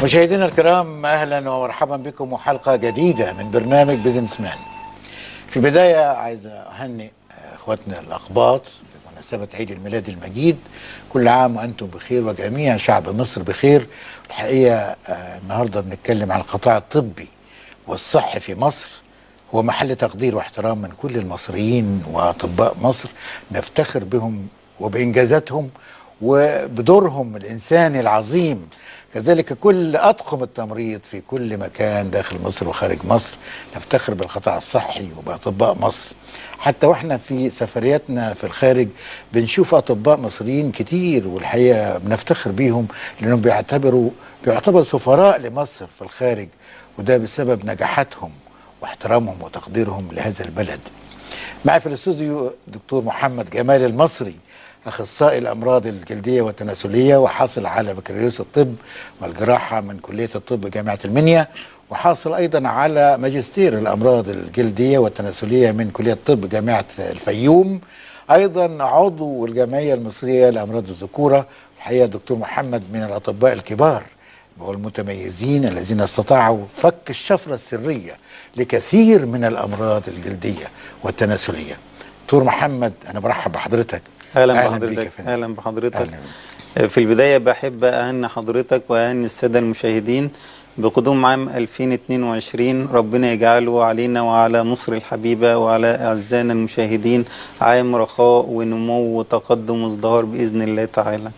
مشاهدينا الكرام، اهلا ومرحبا بكم وحلقه جديده من برنامج بيزنس مان. في البدايه عايز اهنئ اخواتنا الاقباط بمناسبه عيد الميلاد المجيد. كل عام وانتم بخير وجميع شعب مصر بخير. الحقيقه النهارده بنتكلم عن القطاع الطبي والصحي في مصر، هو محل تقدير واحترام من كل المصريين واطباء مصر، نفتخر بهم وبانجازاتهم وبدورهم الانساني العظيم. كذلك كل أطقم التمريض في كل مكان داخل مصر وخارج مصر، نفتخر بالقطاع الصحي وبأطباء مصر. حتى واحنا في سفرياتنا في الخارج بنشوف أطباء مصريين كتير، والحقيقة بنفتخر بيهم لأنهم بيعتبروا سفراء لمصر في الخارج، وده بسبب نجاحاتهم واحترامهم وتقديرهم لهذا البلد. معي في الاستوديو دكتور محمد جمال المصري، أخصائي الأمراض الجلدية والتناسلية، وحاصل على بكالوريوس الطب والجراحة من كلية الطب جامعة المنيا، وحاصل أيضا على ماجستير الأمراض الجلدية والتناسلية من كلية الطب جامعة الفيوم، أيضا عضو الجمعية المصرية لأمراض الذكورة. الحقيقة دكتور محمد من الأطباء الكبار والمتميزين الذين استطاعوا فك الشفرة السرية لكثير من الأمراض الجلدية والتناسلية. دكتور محمد، أنا برحب بحضرتك. اهلا بحضرتك. اهلا بحضرتك. في البدايه بحب اهني حضرتك واهني الساده المشاهدين بقدوم عام 2022. ربنا يجعله علينا وعلى مصر الحبيبه وعلى اعزائنا المشاهدين عام رخاء ونمو وتقدم وازدهار باذن الله تعالى.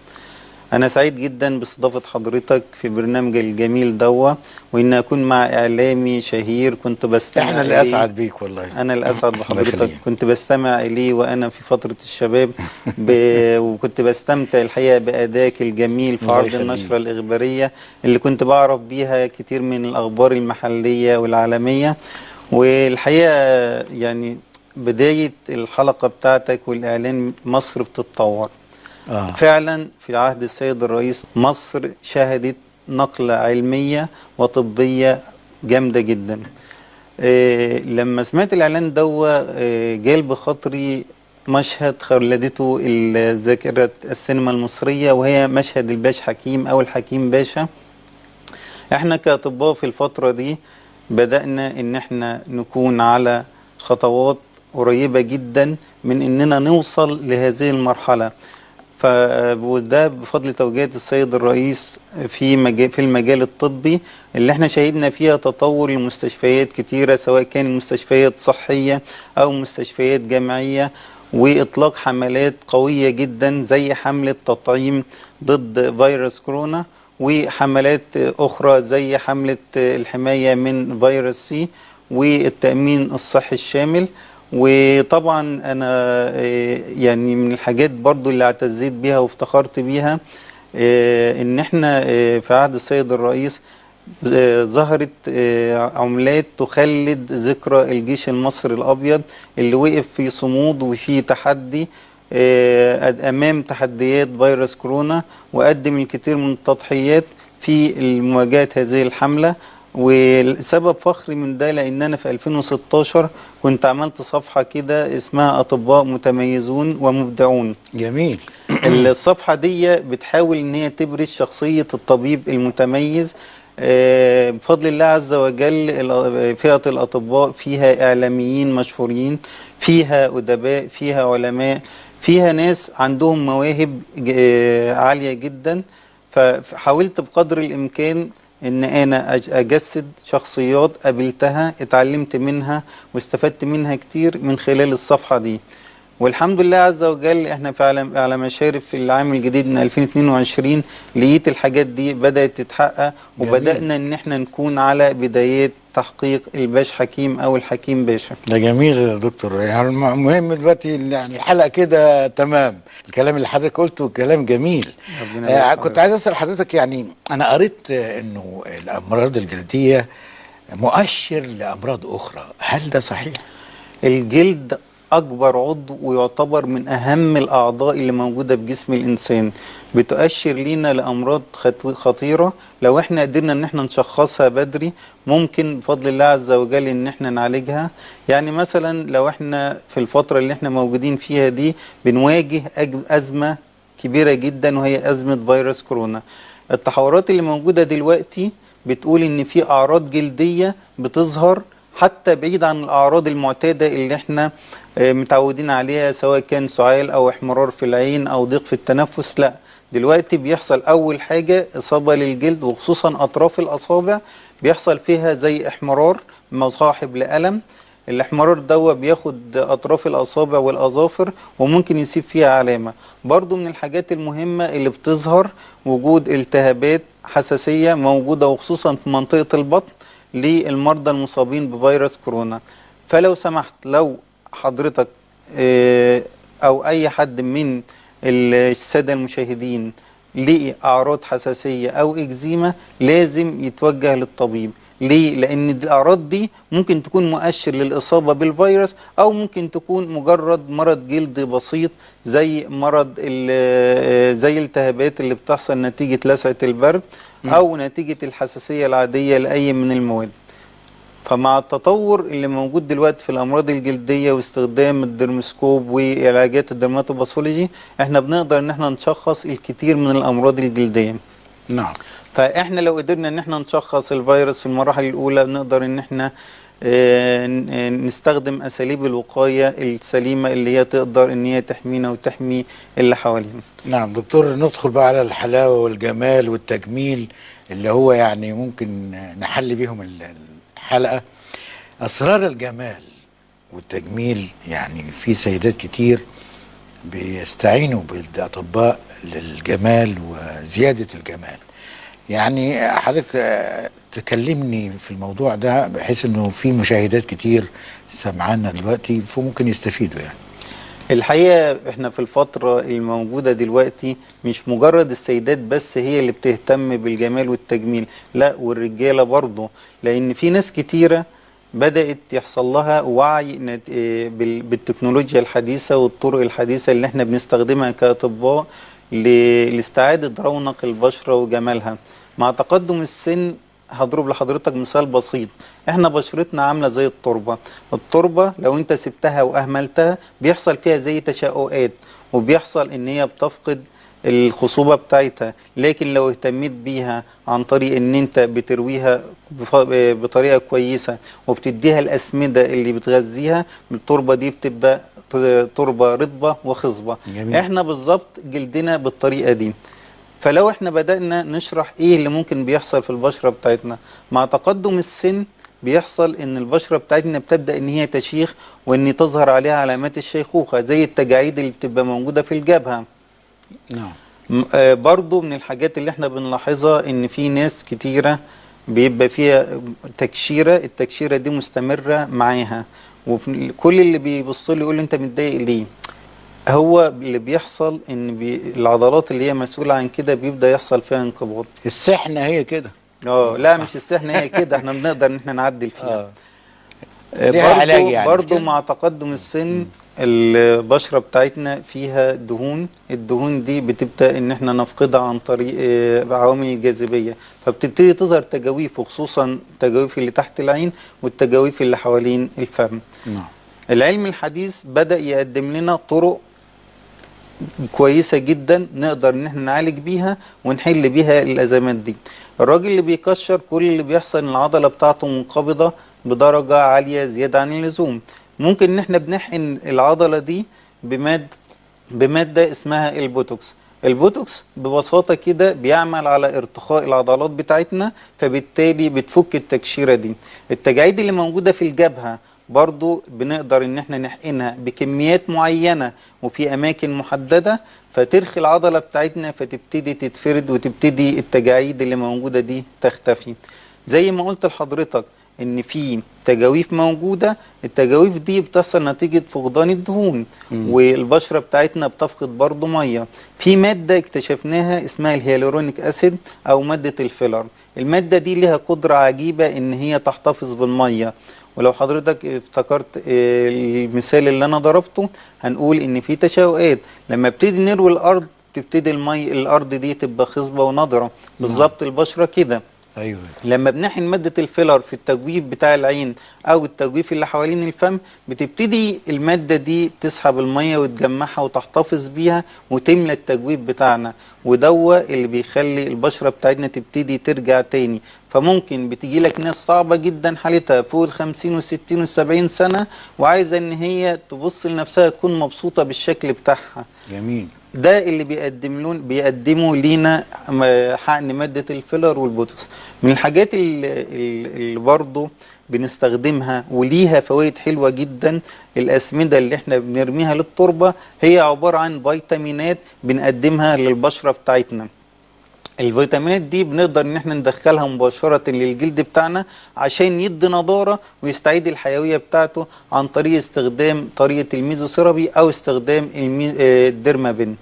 أنا سعيد جدا باستضافة حضرتك في برنامج الجميل دوا، وإن أكون مع إعلامي شهير كنت بستمع إحنا اللي أسعد بيك والله. أنا اللي أسعد بحضرتك. كنت بستمع إليه وأنا في فترة الشباب وكنت بستمتع الحقيقة بأدائك الجميل في عرض النشرة الإخبارية اللي كنت بعرف بيها كتير من الأخبار المحلية والعالمية. والحقيقة يعني بداية الحلقة بتاعتك والإعلان مصر بتتطور. فعلا في عهد السيد الرئيس مصر شهدت نقلة علمية وطبية جامدة جدا. لما سمعت الإعلان دوا جال بخاطري مشهد خلدته ذاكرة السينما المصرية، وهي مشهد الباش حكيم أو الحكيم باشا. احنا كأطباء في الفترة دي بدأنا ان احنا نكون على خطوات قريبة جدا من اننا نوصل لهذه المرحلة. وده بفضل توجيهات السيد الرئيس في المجال الطبي اللي احنا شهدنا فيها تطور لمستشفيات كتيرة، سواء كان مستشفيات صحية أو مستشفيات جامعية، وإطلاق حملات قوية جدا زي حملة تطعيم ضد فيروس كورونا، وحملات أخرى زي حملة الحماية من فيروس سي والتأمين الصحي الشامل. وطبعا انا يعني من الحاجات برضو اللي اعتزيت بيها وافتخرت بيها ان احنا في عهد السيد الرئيس ظهرت عملات تخلد ذكرى الجيش المصري الابيض اللي وقف في صمود وفي تحدي امام تحديات فيروس كورونا، وقدم الكثير من التضحيات في مواجهة هذه الحملة. والسبب فخري من ده لان انا في 2016 كنت عملت صفحة كده اسمها اطباء متميزون ومبدعون. جميل. الصفحة دي بتحاول ان هي تبرز شخصية الطبيب المتميز. بفضل الله عز وجل فئة الاطباء فيها اعلاميين مشهورين، فيها ادباء، فيها علماء، فيها ناس عندهم مواهب عالية جدا. فحاولت بقدر الامكان ان انا اجسد شخصيات قابلتها اتعلمت منها واستفدت منها كتير من خلال الصفحة دي. والحمد لله عز وجل احنا فعلا على مشارف في العام الجديد من 2022 لقيت الحاجات دي بدأت تتحقق، وبدأنا ان احنا نكون على بدايات تحقيق الباش حكيم او الحكيم باشا. ده جميل يا دكتور. يعني المهم دلوقتي يعني الحلقه كده تمام، الكلام اللي حضرتك قلته كلام جميل. كنت عايز اسال حضرتك، يعني انا قريت انه الامراض الجلديه مؤشر لامراض اخرى، هل ده صحيح؟ الجلد أكبر عضو ويعتبر من أهم الأعضاء اللي موجودة في جسم الإنسان، بتؤشر لينا لأمراض خطيرة. لو احنا قدرنا ان احنا نشخصها بدري ممكن بفضل الله عز وجل ان احنا نعالجها. يعني مثلا لو احنا في الفترة اللي احنا موجودين فيها دي بنواجه أزمة كبيرة جدا، وهي أزمة فيروس كورونا. التحورات اللي موجودة دلوقتي بتقول ان في اعراض جلدية بتظهر حتى بعيد عن الاعراض المعتادة اللي احنا متعودين عليها، سواء كان سعال او احمرار في العين او ضيق في التنفس. لا، دلوقتي بيحصل اول حاجة اصابة للجلد وخصوصا اطراف الاصابع، بيحصل فيها زي احمرار مصاحب لألم. الاحمرار ده بياخد اطراف الاصابع والاظافر وممكن يسيب فيها علامة. برضو من الحاجات المهمة اللي بتظهر وجود التهابات حساسية موجودة وخصوصا في منطقة البطن للمرضى المصابين بفيروس كورونا. فلو سمحت، لو حضرتك او اي حد من السادة المشاهدين ليه اعراض حساسية او اكزيما، لازم يتوجه للطبيب. ليه؟ لأن الأعراض دي ممكن تكون مؤشر للإصابة بالفيروس، أو ممكن تكون مجرد مرض جلد بسيط زي مرض زي الالتهابات اللي بتحصل نتيجة لسعة البرد أو نتيجة الحساسية العادية لأي من المواد. فمع التطور اللي موجود دلوقتي في الأمراض الجلدية واستخدام الدرموسكوب وعلاجات الدرماتوباثولوجي، احنا بنقدر ان احنا نشخص الكثير من الأمراض الجلدية. نعم. فاحنا لو قدرنا ان احنا نشخص الفيروس في المراحل الاولى، نقدر ان احنا نستخدم اساليب الوقايه السليمه اللي هي تقدر ان هي تحمينا وتحمي اللي حوالينا. نعم دكتور، ندخل بقى على الحلاوه والجمال والتجميل اللي هو يعني ممكن نحل بيهم الحلقه. اسرار الجمال والتجميل، يعني في سيدات كتير بيستعينوا بالاطباء للجمال وزياده الجمال. يعني حضرتك تكلمني في الموضوع ده بحيث انه في مشاهدات كتير سمعانا دلوقتي فممكن يستفيدوا. يعني الحقيقة احنا في الفترة الموجودة دلوقتي مش مجرد السيدات بس هي اللي بتهتم بالجمال والتجميل، لا والرجالة برضه، لان في ناس كتيرة بدأت يحصل لها وعي بالتكنولوجيا الحديثة والطرق الحديثة اللي احنا بنستخدمها كأطباء لاستعادة رونق البشرة وجمالها. مع تقدم السن هضرب لحضرتك مثال بسيط. احنا بشرتنا عاملة زي التربة. التربة لو انت سبتها واهملتها بيحصل فيها زي تشققات، وبيحصل ان هي بتفقد الخصوبة بتاعتها. لكن لو اهتميت بيها عن طريق ان انت بترويها بطريقة كويسة وبتديها الأسمدة اللي بتغذيها، التربة دي بتبقى تربة رطبة وخصبة. جميل. احنا بالظبط جلدنا بالطريقة دي. فلو احنا بدأنا نشرح ايه اللي ممكن بيحصل في البشرة بتاعتنا مع تقدم السن، بيحصل ان البشرة بتاعتنا بتبدأ ان هي تشيخ وان تظهر عليها علامات الشيخوخة زي التجاعيد اللي بتبقى موجودة في الجبهة. نعم. برضو من الحاجات اللي احنا بنلاحظها ان في ناس كتيرة بيبقى فيها تكشيرة، التكشيرة دي مستمرة معاها، وكل اللي بيبص لي يقول لي انت متضايق ليه؟ هو اللي بيحصل ان العضلات اللي هي مسؤولة عن كده بيبدأ يحصل فيها انقباض. السحنة هي كده. لا مش السحنة هي كده، احنا بنقدر ان احنا نعدل فيها. ليها علاج يعني برضو مع تقدم السن البشرة بتاعتنا فيها دهون. الدهون دي بتبدأ ان احنا نفقدها عن طريق عوامل الجاذبية، فبتبتدي تظهر تجاويف، وخصوصا التجاويف اللي تحت العين والتجاويف اللي حوالين الفم. نعم. العلم الحديث بدأ يقدم لنا طرق كويسة جدا نقدر ان احنا نعالج بيها ونحل بيها الازمات دي. الراجل اللي بيكشر كل اللي بيحصل ان العضلة بتاعته منقبضة بدرجة عالية زيادة عن اللزوم. ممكن ان احنا بنحقن العضلة دي بمادة اسمها البوتوكس. البوتوكس ببساطة كده بيعمل على ارتخاء العضلات بتاعتنا، فبالتالي بتفك التكشيرة دي. التجاعيد اللي موجودة في الجبهة برضو بنقدر ان احنا نحقنها بكميات معينة وفي اماكن محددة، فترخي العضلة بتاعتنا فتبتدي تتفرد وتبتدي التجاعيد اللي موجودة دي تختفي. زي ما قلت لحضرتك ان في تجاويف موجودة، التجاويف دي بتحصل نتيجة فقدان الدهون، والبشرة بتاعتنا بتفقد برضو مية. في مادة اكتشفناها اسمها الهيالورونيك اسيد او مادة الفيلر. المادة دي لها قدرة عجيبة ان هي تحتفظ بالمية. ولو حضرتك افتكرت المثال اللي انا ضربته، هنقول ان في تشققات لما ابتدي نروي الارض تبتدي الارض دي تبقى خصبة ونضرة. بالظبط البشرة كده. ايوه. لما بنحقن مادة الفيلر في التجويف بتاع العين او التجويف اللي حوالين الفم، بتبتدي المادة دي تسحب المية وتجمعها وتحتفظ بيها وتملى التجويف بتاعنا. ودوا اللي بيخلي البشرة بتاعتنا تبتدي ترجع تاني. فممكن بتيجي لك ناس صعبة جدا حالتها فوق ال50 وال60 وال70 سنة وعايزة ان هي تبص لنفسها تكون مبسوطة بالشكل بتاعها. جميل. ده اللي بيقدموا لينا حقن مادة الفيلر والبوتوكس. من الحاجات اللي برضه بنستخدمها وليها فوائد حلوة جدا، الأسمدة اللي احنا بنرميها للتربة هي عبارة عن فيتامينات بنقدمها للبشرة بتاعتنا. الفيتامينات دي بنقدر ان احنا ندخلها مباشرة للجلد بتاعنا عشان يدي نضارة ويستعيد الحيوية بتاعته عن طريق استخدام طريقة الميزوثيرابي او استخدام الديرمابين.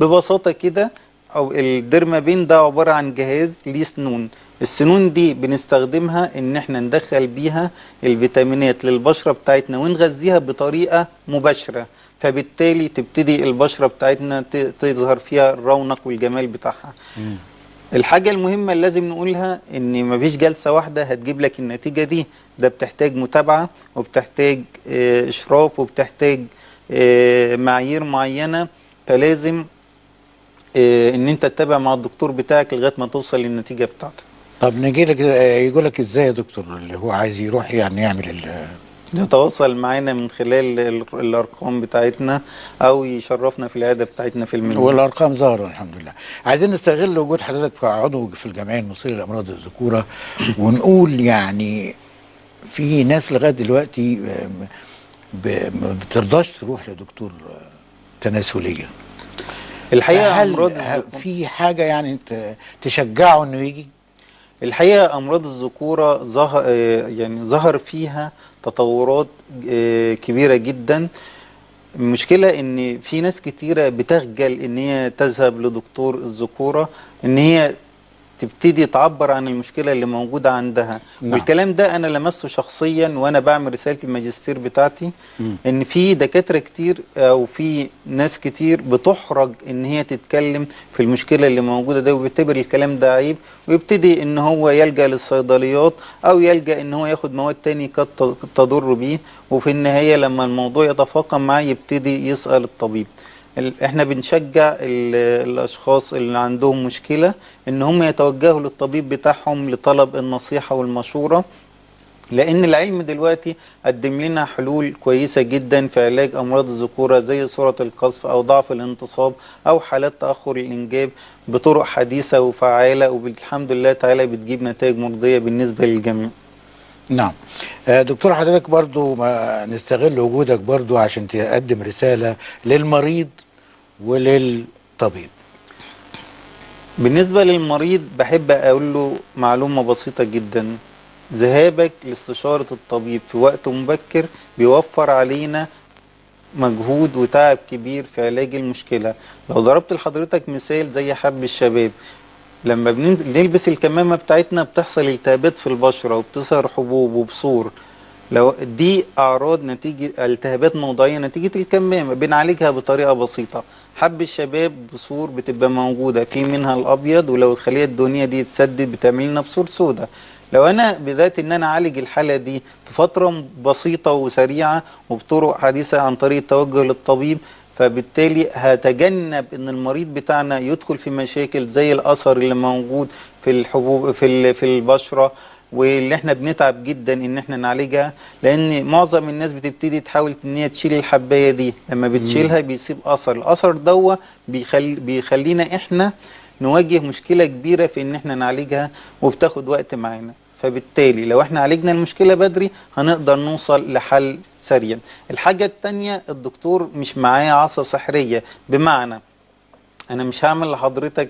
ببساطة كده، او الديرمابين ده عبارة عن جهاز ليه سنون، السنون دي بنستخدمها ان احنا ندخل بيها الفيتامينات للبشرة بتاعتنا ونغذيها بطريقة مباشرة، فبالتالي تبتدي البشرة بتاعتنا تظهر فيها الرونق والجمال بتاعها. الحاجة المهمة اللي لازم نقولها ان مفيش جلسة واحدة هتجيب لك النتيجة دي، ده بتحتاج متابعة وبتحتاج اشراف وبتحتاج معايير معينة، فلازم ان انت تتابع مع الدكتور بتاعك لغاية ما توصل للنتيجة بتاعتك. طب نجي لك، يقول لك ازاي يا دكتور اللي هو عايز يروح يعني يعمل يتواصل معانا من خلال الارقام بتاعتنا او يشرفنا في العياده بتاعتنا في المنيا. والارقام ظاهره الحمد لله. عايزين نستغل وجود حضرتك كعضو في الجمعيه المصريه لامراض الذكوره ونقول يعني في ناس لغايه دلوقتي ما بترضاش تروح لدكتور تناسليه. الحقيقه امراض في حاجه يعني تشجعه انه يجي؟ الحقيقه امراض الذكوره ظهر فيها تطورات كبيره جدا. المشكله ان في ناس كتيره بتخجل ان هي تذهب لدكتور الذكوره، ان هي تبتدي تعبر عن المشكلة اللي موجودة عندها. نعم. والكلام ده أنا لمسته شخصيا وأنا بعمل رسالة الماجستير بتاعتي. إن في دكاترة كتير أو في ناس كتير بتحرج إن هي تتكلم في المشكلة اللي موجودة ده، وبيعتبر الكلام ده عيب، ويبتدي إن هو يلجأ للصيدليات أو يلجأ إن هو ياخد مواد تاني قد تضر بيه، وفي النهاية لما الموضوع يتفاقم معاه يبتدي يسأل الطبيب. احنا بنشجع الاشخاص اللي عندهم مشكلة ان هم يتوجهوا للطبيب بتاعهم لطلب النصيحة والمشورة، لان العلم دلوقتي قدم لنا حلول كويسة جدا في علاج امراض الذكورة زي صورة القذف او ضعف الانتصاب او حالات تأخر الانجاب بطرق حديثة وفعالة، والحمد لله تعالى بتجيب نتائج مرضية بالنسبة للجميع. نعم. دكتور حضرتك برضو ما نستغل وجودك برضو عشان تقدم رسالة للمريض وللطبيب. بالنسبة للمريض بحب أقول له معلومة بسيطة جدا، ذهابك لاستشارة الطبيب في وقت مبكر بيوفر علينا مجهود وتعب كبير في علاج المشكلة. لو ضربت لحضرتك مثال زي حب الشباب، لما بنلبس الكمامة بتاعتنا بتحصل التهابات في البشرة وبتظهر حبوب وبثور، لو دي أعراض نتيجة التهابات موضعية نتيجة الكمامة بنعالجها بطريقة بسيطة. حب الشباب بثور بتبقى موجودة في منها الأبيض، ولو الخلية الدهنية دي اتسدد بتعمل لنا بثور سوداء. لو أنا بدأت إن أنا أعالج الحالة دي في فترة بسيطة وسريعة وبطرق حديثة عن طريق التوجه للطبيب، فبالتالي هتجنب ان المريض بتاعنا يدخل في مشاكل زي الاثر اللي موجود في الحبوب في البشره، واللي احنا بنتعب جدا ان احنا نعالجها، لان معظم الناس بتبتدي تحاول ان هي تشيل الحبايه دي، لما بتشيلها بيسيب اثر، الاثر دوت بيخلينا احنا نواجه مشكله كبيره في ان احنا نعالجها وبتاخد وقت معانا. فبالتالي لو احنا عالجنا المشكلة بدري هنقدر نوصل لحل سريع. الحاجة التانية، الدكتور مش معايا عصا سحرية، بمعنى انا مش هعمل لحضرتك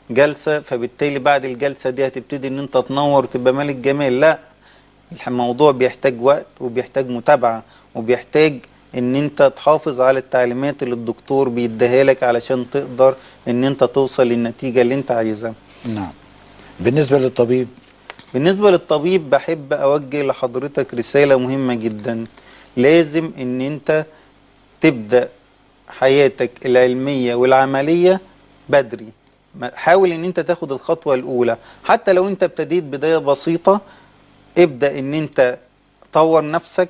جلسة فبالتالي بعد الجلسة دي هتبتدي ان انت تنور وتبقى ملك جمال، لا، الموضوع بيحتاج وقت وبيحتاج متابعة وبيحتاج ان انت تحافظ على التعليمات اللي الدكتور بيديها لك علشان تقدر ان انت توصل للنتيجة اللي انت عايزها. نعم. بالنسبة للطبيب، بالنسبة للطبيب بحب أوجه لحضرتك رسالة مهمة جدا، لازم إن أنت تبدأ حياتك العلمية والعملية بدري. حاول إن أنت تاخد الخطوة الأولى، حتى لو أنت ابتديت بداية بسيطة ابدأ إن أنت طور نفسك،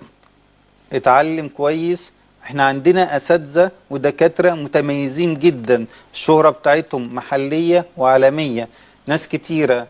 اتعلم كويس، احنا عندنا اساتذه ودكاتره متميزين جدا، الشهره بتاعتهم محليه وعالميه، ناس كتيره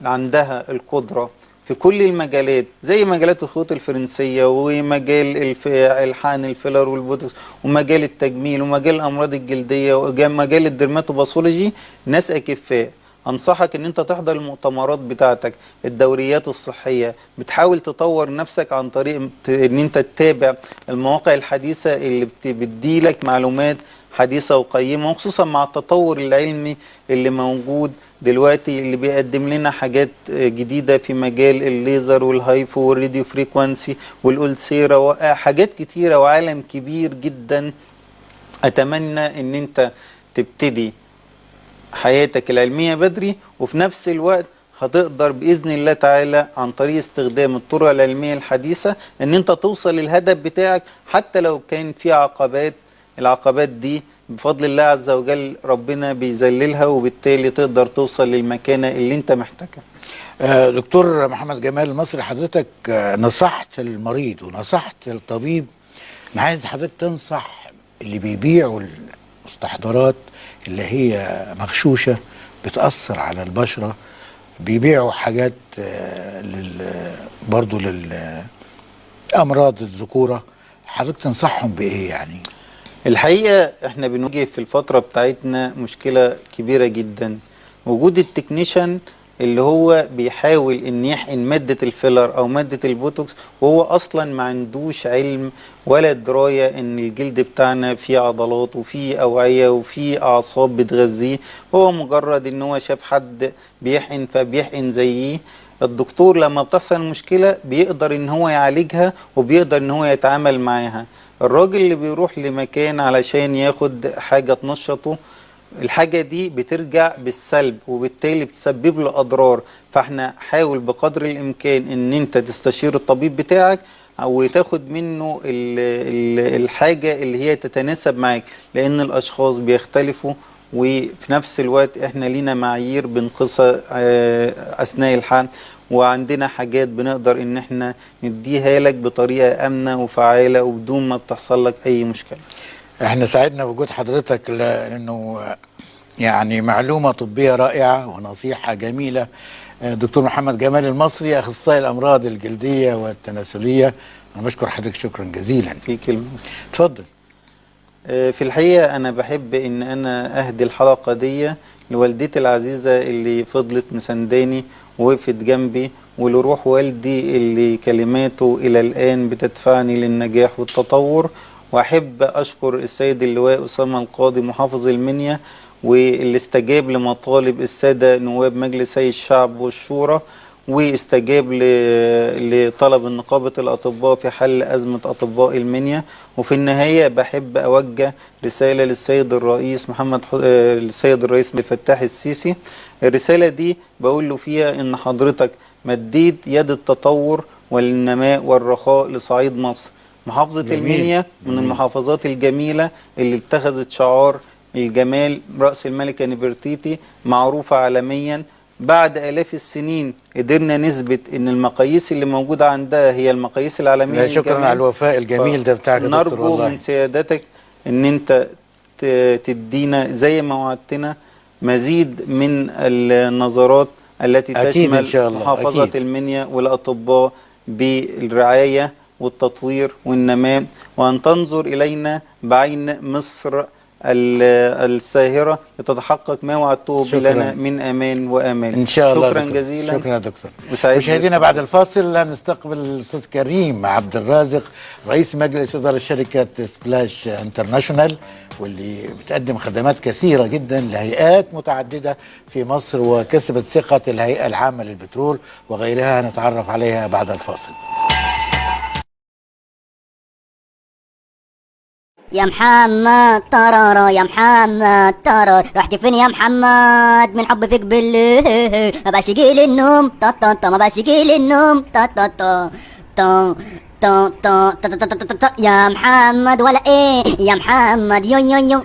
عندها القدره في كل المجالات، زي مجالات الخطوط الفرنسيه ومجال الحقن الفيلر والبوتوكس ومجال التجميل ومجال الامراض الجلديه ومجال الدرماتوباثولوجي، ناس اكفاء. انصحك ان انت تحضر المؤتمرات بتاعتك، الدوريات الصحيه، بتحاول تطور نفسك عن طريق ان انت تتابع المواقع الحديثه اللي بتديلك معلومات حديثه وقيمه، وخصوصا مع التطور العلمي اللي موجود دلوقتي، اللي بيقدم لنا حاجات جديده في مجال الليزر والهايفو والراديو فريكوانسي والألسيرا وحاجات كتيره وعالم كبير جدا. اتمنى ان انت تبتدي حياتك العلمية بدري، وفي نفس الوقت هتقدر بإذن الله تعالى عن طريق استخدام الطرق العلمية الحديثة ان انت توصل للهدف بتاعك، حتى لو كان في عقبات. العقبات دي بفضل الله عز وجل ربنا بيذللها، وبالتالي تقدر توصل للمكانة اللي انت محتاجها. دكتور محمد جمال المصري، حضرتك نصحت المريض ونصحت الطبيب. انا عايز حضرتك تنصح اللي بيبيعوا المستحضرات اللي هي مغشوشة بتأثر على البشرة، بيبيعوا حاجات برضو للأمراض الذكورة، حضرتك تنصحهم بإيه يعني؟ الحقيقة احنا بنواجه في الفترة بتاعتنا مشكلة كبيرة جدا، وجود التكنيشن اللي هو بيحاول ان يحقن مادة الفيلر او مادة البوتوكس، وهو اصلا ما عندوش علم ولا دراية ان الجلد بتاعنا فيه عضلات وفيه اوعية وفيه اعصاب بتغذيه، هو مجرد ان هو شاف حد بيحقن فبيحقن زيه. الدكتور لما بتحصل مشكلة بيقدر ان هو يعالجها وبيقدر ان هو يتعامل معاها. الراجل اللي بيروح لمكان علشان ياخد حاجة تنشطه، الحاجة دي بترجع بالسلب وبالتالي بتسبب له أضرار. فاحنا حاول بقدر الإمكان ان انت تستشير الطبيب بتاعك او تاخد منه الحاجة اللي هي تتناسب معاك، لان الاشخاص بيختلفوا، وفي نفس الوقت احنا لينا معايير بنقيسها اثناء الحقن، وعندنا حاجات بنقدر ان احنا نديها لك بطريقة امنة وفعالة وبدون ما بتحصل لك اي مشكلة. احنا سعدنا بوجود حضرتك لأنه يعني معلومة طبية رائعة ونصيحة جميلة. دكتور محمد جمال المصري، أخصائي الأمراض الجلدية والتناسلية، أنا بشكر حضرتك شكرا جزيلا. في كلمة اتفضل. في الحقيقة أنا بحب إن أنا أهدي الحلقة دي لوالدتي العزيزة اللي فضلت مسانداني ووقفت جنبي، ولروح والدي اللي كلماته إلى الآن بتدفعني للنجاح والتطور. وأحب أشكر السيد اللواء أسامة القاضي محافظ المنيا، واللي استجاب لمطالب السادة نواب مجلس الشعب والشورى، واستجاب لطلب نقابة الأطباء في حل أزمة أطباء المنيا. وفي النهاية بحب أوجه رسالة للسيد الرئيس للسيد الرئيس عبد الفتاح السيسي. الرسالة دي بقول له فيها إن حضرتك مديت يد التطور والنماء والرخاء لصعيد مصر. محافظة جميل المنيا من جميل. المحافظات الجميلة اللي اتخذت شعار الجمال، رأس الملكة نفرتيتي، معروفة عالميا. بعد آلاف السنين قدرنا نثبت ان المقاييس اللي موجودة عندها هي المقاييس العالمية لا، شكرا على للجمال. الوفاء الجميل ده بتاعك يا دكتور فنرجو من والله. سيادتك ان انت تدينا زي ما وعدتنا مزيد من النظرات التي أكيد إن تشمل شاء الله، محافظة أكيد. المنيا والأطباء بالرعاية والتطوير والنماء، وأن تنظر إلينا بعين مصر الساهرة لتتحقق ما وعدته لنا شكرا من أمان وأمال. ان شاء الله يا شكرا دكتور. جزيلا. شكرا يا دكتور. وسعيد مشاهدينا بعد باستضافتك. الفاصل هنستقبل الاستاذ كريم عبد الرازق، رئيس مجلس اداره شركه سبلاش انترناشونال، واللي بتقدم خدمات كثيره جدا لهيئات متعدده في مصر، وكسبت ثقه الهيئه العامه للبترول وغيرها. هنتعرف عليها بعد الفاصل. يا محمد طرارة، يا محمد طرار، رحت فين يا محمد من حب فيك بالليل؟ ما بقاش يجيلي النوم طا طا طا، ما بقاش يجيلي النوم طا طا طا طا طا طا طا طا طا طا طا. يا محمد ولا ايه يا محمد، يو يو يو.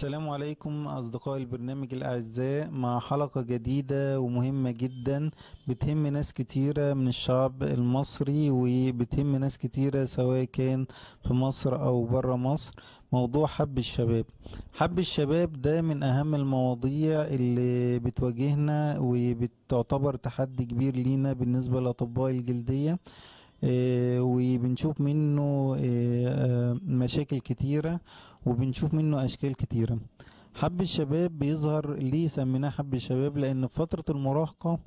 السلام عليكم أصدقاء البرنامج الأعزاء، مع حلقة جديدة ومهمة جدا بتهم ناس كتيرة من الشعب المصري، وبتهم ناس كتيرة سواء كان في مصر أو برا مصر. موضوع حب الشباب. حب الشباب ده من أهم المواضيع اللي بتواجهنا وبتعتبر تحدي كبير لينا بالنسبة لأطباء الجلدية. وبنشوف منه مشاكل كتيرة، وبنشوف منه أشكال كتيرة. حب الشباب بيظهر ليه سميناه حب الشباب؟ لأن في فترة المراهقة،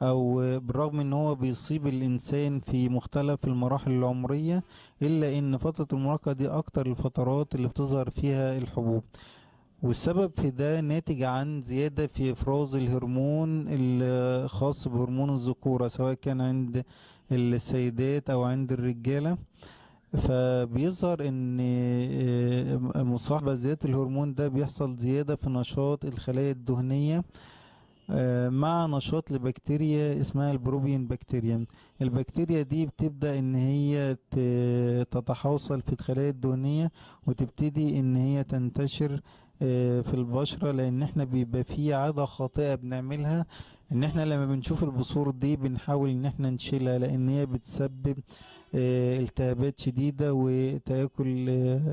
أو بالرغم إن هو بيصيب الإنسان في مختلف المراحل العمرية، إلا إن فترة المراهقة دي أكتر الفترات اللي بتظهر فيها الحبوب. والسبب في ده ناتج عن زيادة في إفراز الهرمون الخاص بهرمون الذكورة، سواء كان عند السيدات أو عند الرجالة. فبيظهر ان مصاحبة زيادة الهرمون ده بيحصل زيادة في نشاط الخلايا الدهنية مع نشاط لبكتيريا اسمها البروبيون بكتيريا. البكتيريا دي بتبدأ ان هي تتحوصل في الخلايا الدهنية، وتبتدي ان هي تنتشر في البشرة. لان احنا بيبقى في عادة خاطئة بنعملها، ان احنا لما بنشوف البثور دي بنحاول ان احنا نشيلها، لان هي بتسبب التهابات شديدة وتآكل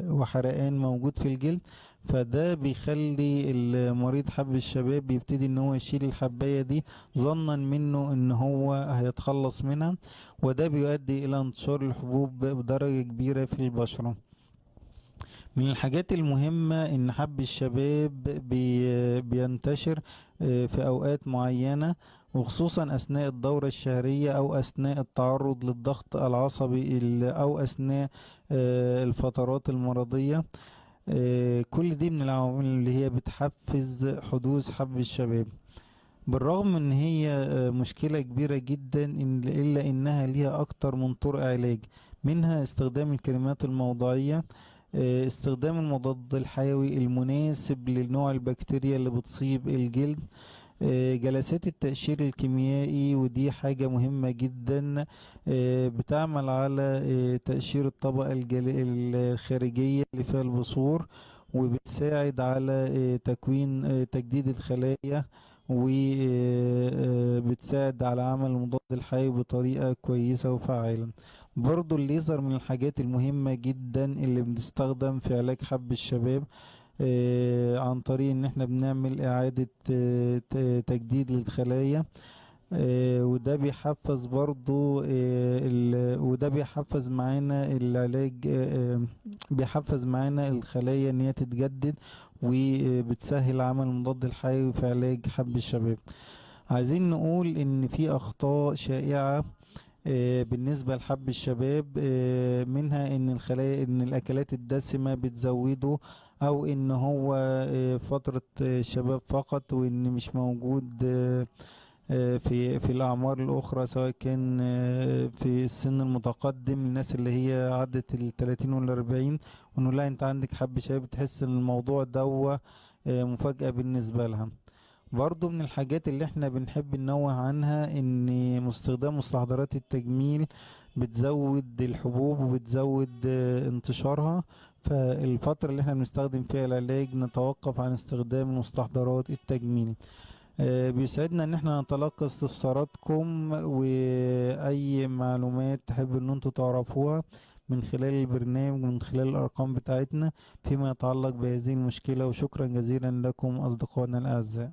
وحرقان موجود في الجلد. فده بيخلي المريض حب الشباب بيبتدي ان هو يشيل الحباية دي ظنا منه ان هو هيتخلص منها، وده بيؤدي الى انتشار الحبوب بدرجة كبيرة في البشرة. من الحاجات المهمة ان حب الشباب بينتشر في اوقات معينة، وخصوصا اثناء الدورة الشهرية، او اثناء التعرض للضغط العصبي، او اثناء الفترات المرضية. كل دي من العوامل اللي هي بتحفز حدوث حب الشباب. بالرغم ان هي مشكلة كبيرة جدا، الا انها ليها اكتر من طرق علاج. منها استخدام الكريمات الموضعية، استخدام المضاد الحيوي المناسب لنوع البكتيريا اللي بتصيب الجلد، جلسات التقشير الكيميائي، ودي حاجة مهمة جدا بتعمل على تقشير الطبقة الخارجية اللي فيها البثور، وبتساعد على تجديد الخلايا، وبتساعد على عمل المضاد الحيوي بطريقة كويسة وفعالة. برضو الليزر من الحاجات المهمة جدا اللي بنستخدم في علاج حب الشباب، عن طريق ان احنا بنعمل اعادة تجديد للخلايا. وده بيحفز برضو وده بيحفز معانا العلاج، بيحفز معانا الخلايا ان هي تتجدد، وبتسهل عمل المضاد الحيوي في علاج حب الشباب. عايزين نقول ان في اخطاء شائعة بالنسبة لحب الشباب، منها ان الاكلات الدسمة بتزوده، او ان هو فترة شباب فقط، وان مش موجود في الاعمار الاخرى، سواء كان في السن المتقدم، الناس اللي هي عدت ال30 وال40، وانه لا انت عندك حب شباب، تحس ان الموضوع ده مفاجأة بالنسبة لها. برضو من الحاجات اللي احنا بنحب ننوه عنها ان استخدام مستحضرات التجميل بتزود الحبوب وبتزود انتشارها. فالفترة اللي احنا بنستخدم فيها العلاج نتوقف عن استخدام مستحضرات التجميل. بيسعدنا ان احنا نتلقى استفساراتكم واي معلومات تحب ان انتوا تعرفوها من خلال البرنامج ومن خلال الارقام بتاعتنا فيما يتعلق بهذه المشكلة. وشكرا جزيلا لكم اصدقائنا الاعزاء.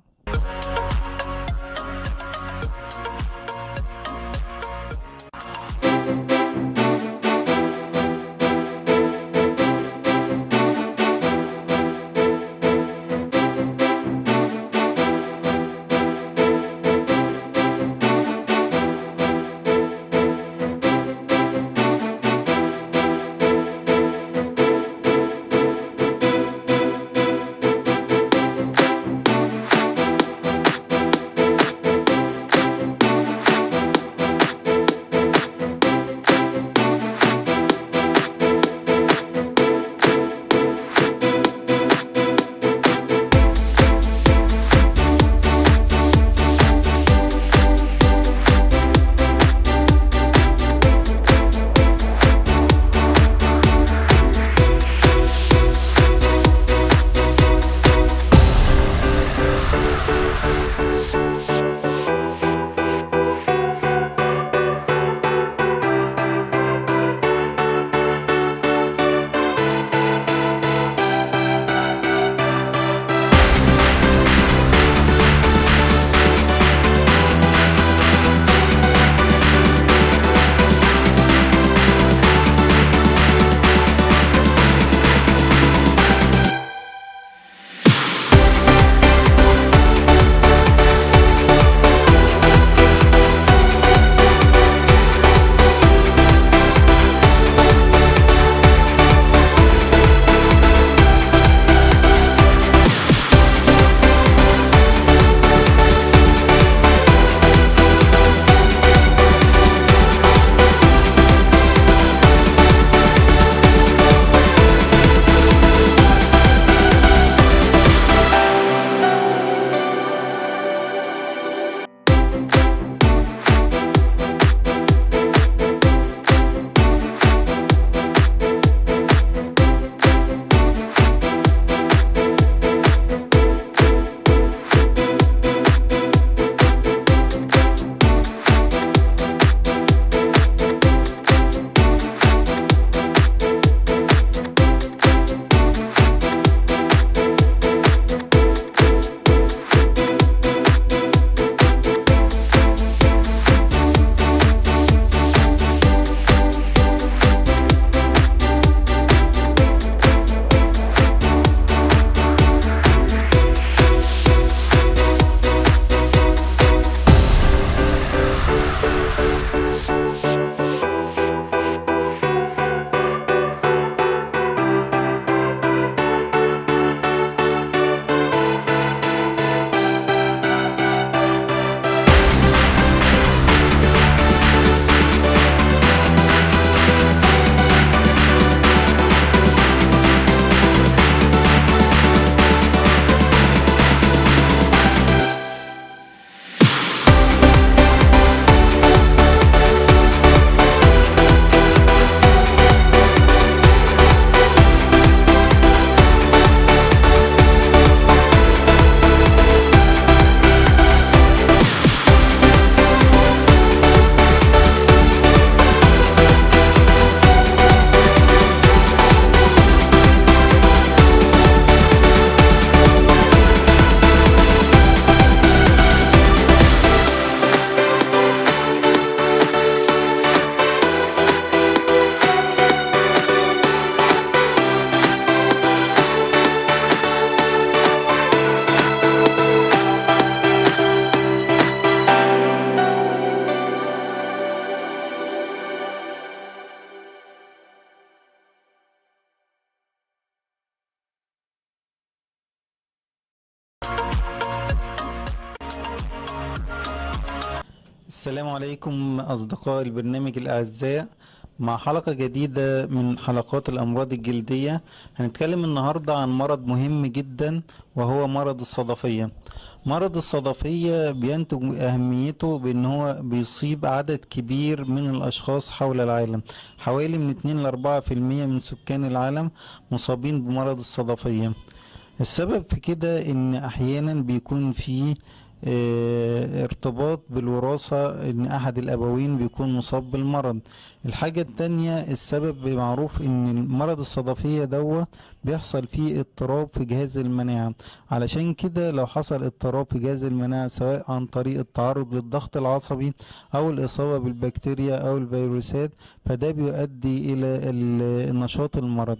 السلام عليكم أصدقاء البرنامج الأعزاء، مع حلقة جديدة من حلقات الأمراض الجلدية. هنتكلم النهاردة عن مرض مهم جدا وهو مرض الصدفية. مرض الصدفية بينتج أهميته بأن هو بيصيب عدد كبير من الأشخاص حول العالم، حوالي من 2 ل 4% من سكان العالم مصابين بمرض الصدفية. السبب في كده ان احيانا بيكون فيه ارتباط بالوراثة، ان احد الابوين بيكون مصاب بالمرض. الحاجة التانية، السبب معروف ان مرض الصدفية بيحصل فيه اضطراب في جهاز المناعة. علشان كده لو حصل اضطراب في جهاز المناعة سواء عن طريق التعرض للضغط العصبي او الاصابة بالبكتيريا او الفيروسات، فده بيؤدي الى النشاط المرض.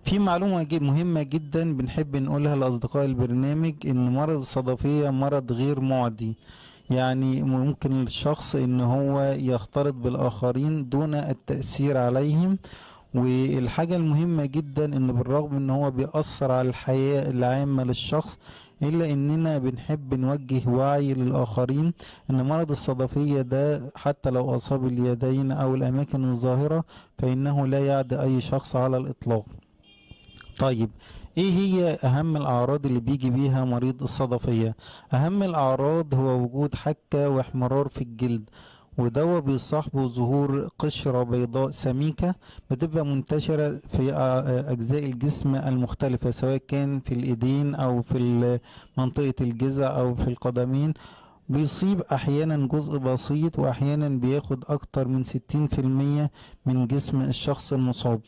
في معلومة مهمة جدا بنحب نقولها لأصدقاء البرنامج، إن مرض الصدفية مرض غير معدي. يعني ممكن الشخص إن هو يختلط بالآخرين دون التأثير عليهم. والحاجة المهمة جدا إن بالرغم إن هو بيأثر على الحياة العامة للشخص، إلا إننا بنحب نوجه وعي للآخرين إن مرض الصدفية ده حتى لو أصاب اليدين أو الأماكن الظاهرة فإنه لا يعدي أي شخص على الإطلاق. طيب، ايه هي اهم الاعراض اللي بيجي بيها مريض الصدفية؟ اهم الاعراض هو وجود حكة واحمرار في الجلد، وده بيصاحبه ظهور قشرة بيضاء سميكة بتبقى منتشرة في اجزاء الجسم المختلفة، سواء كان في الايدين او في منطقة الجذع او في القدمين. بيصيب احيانا جزء بسيط واحيانا بياخد اكتر من 60% من جسم الشخص المصاب،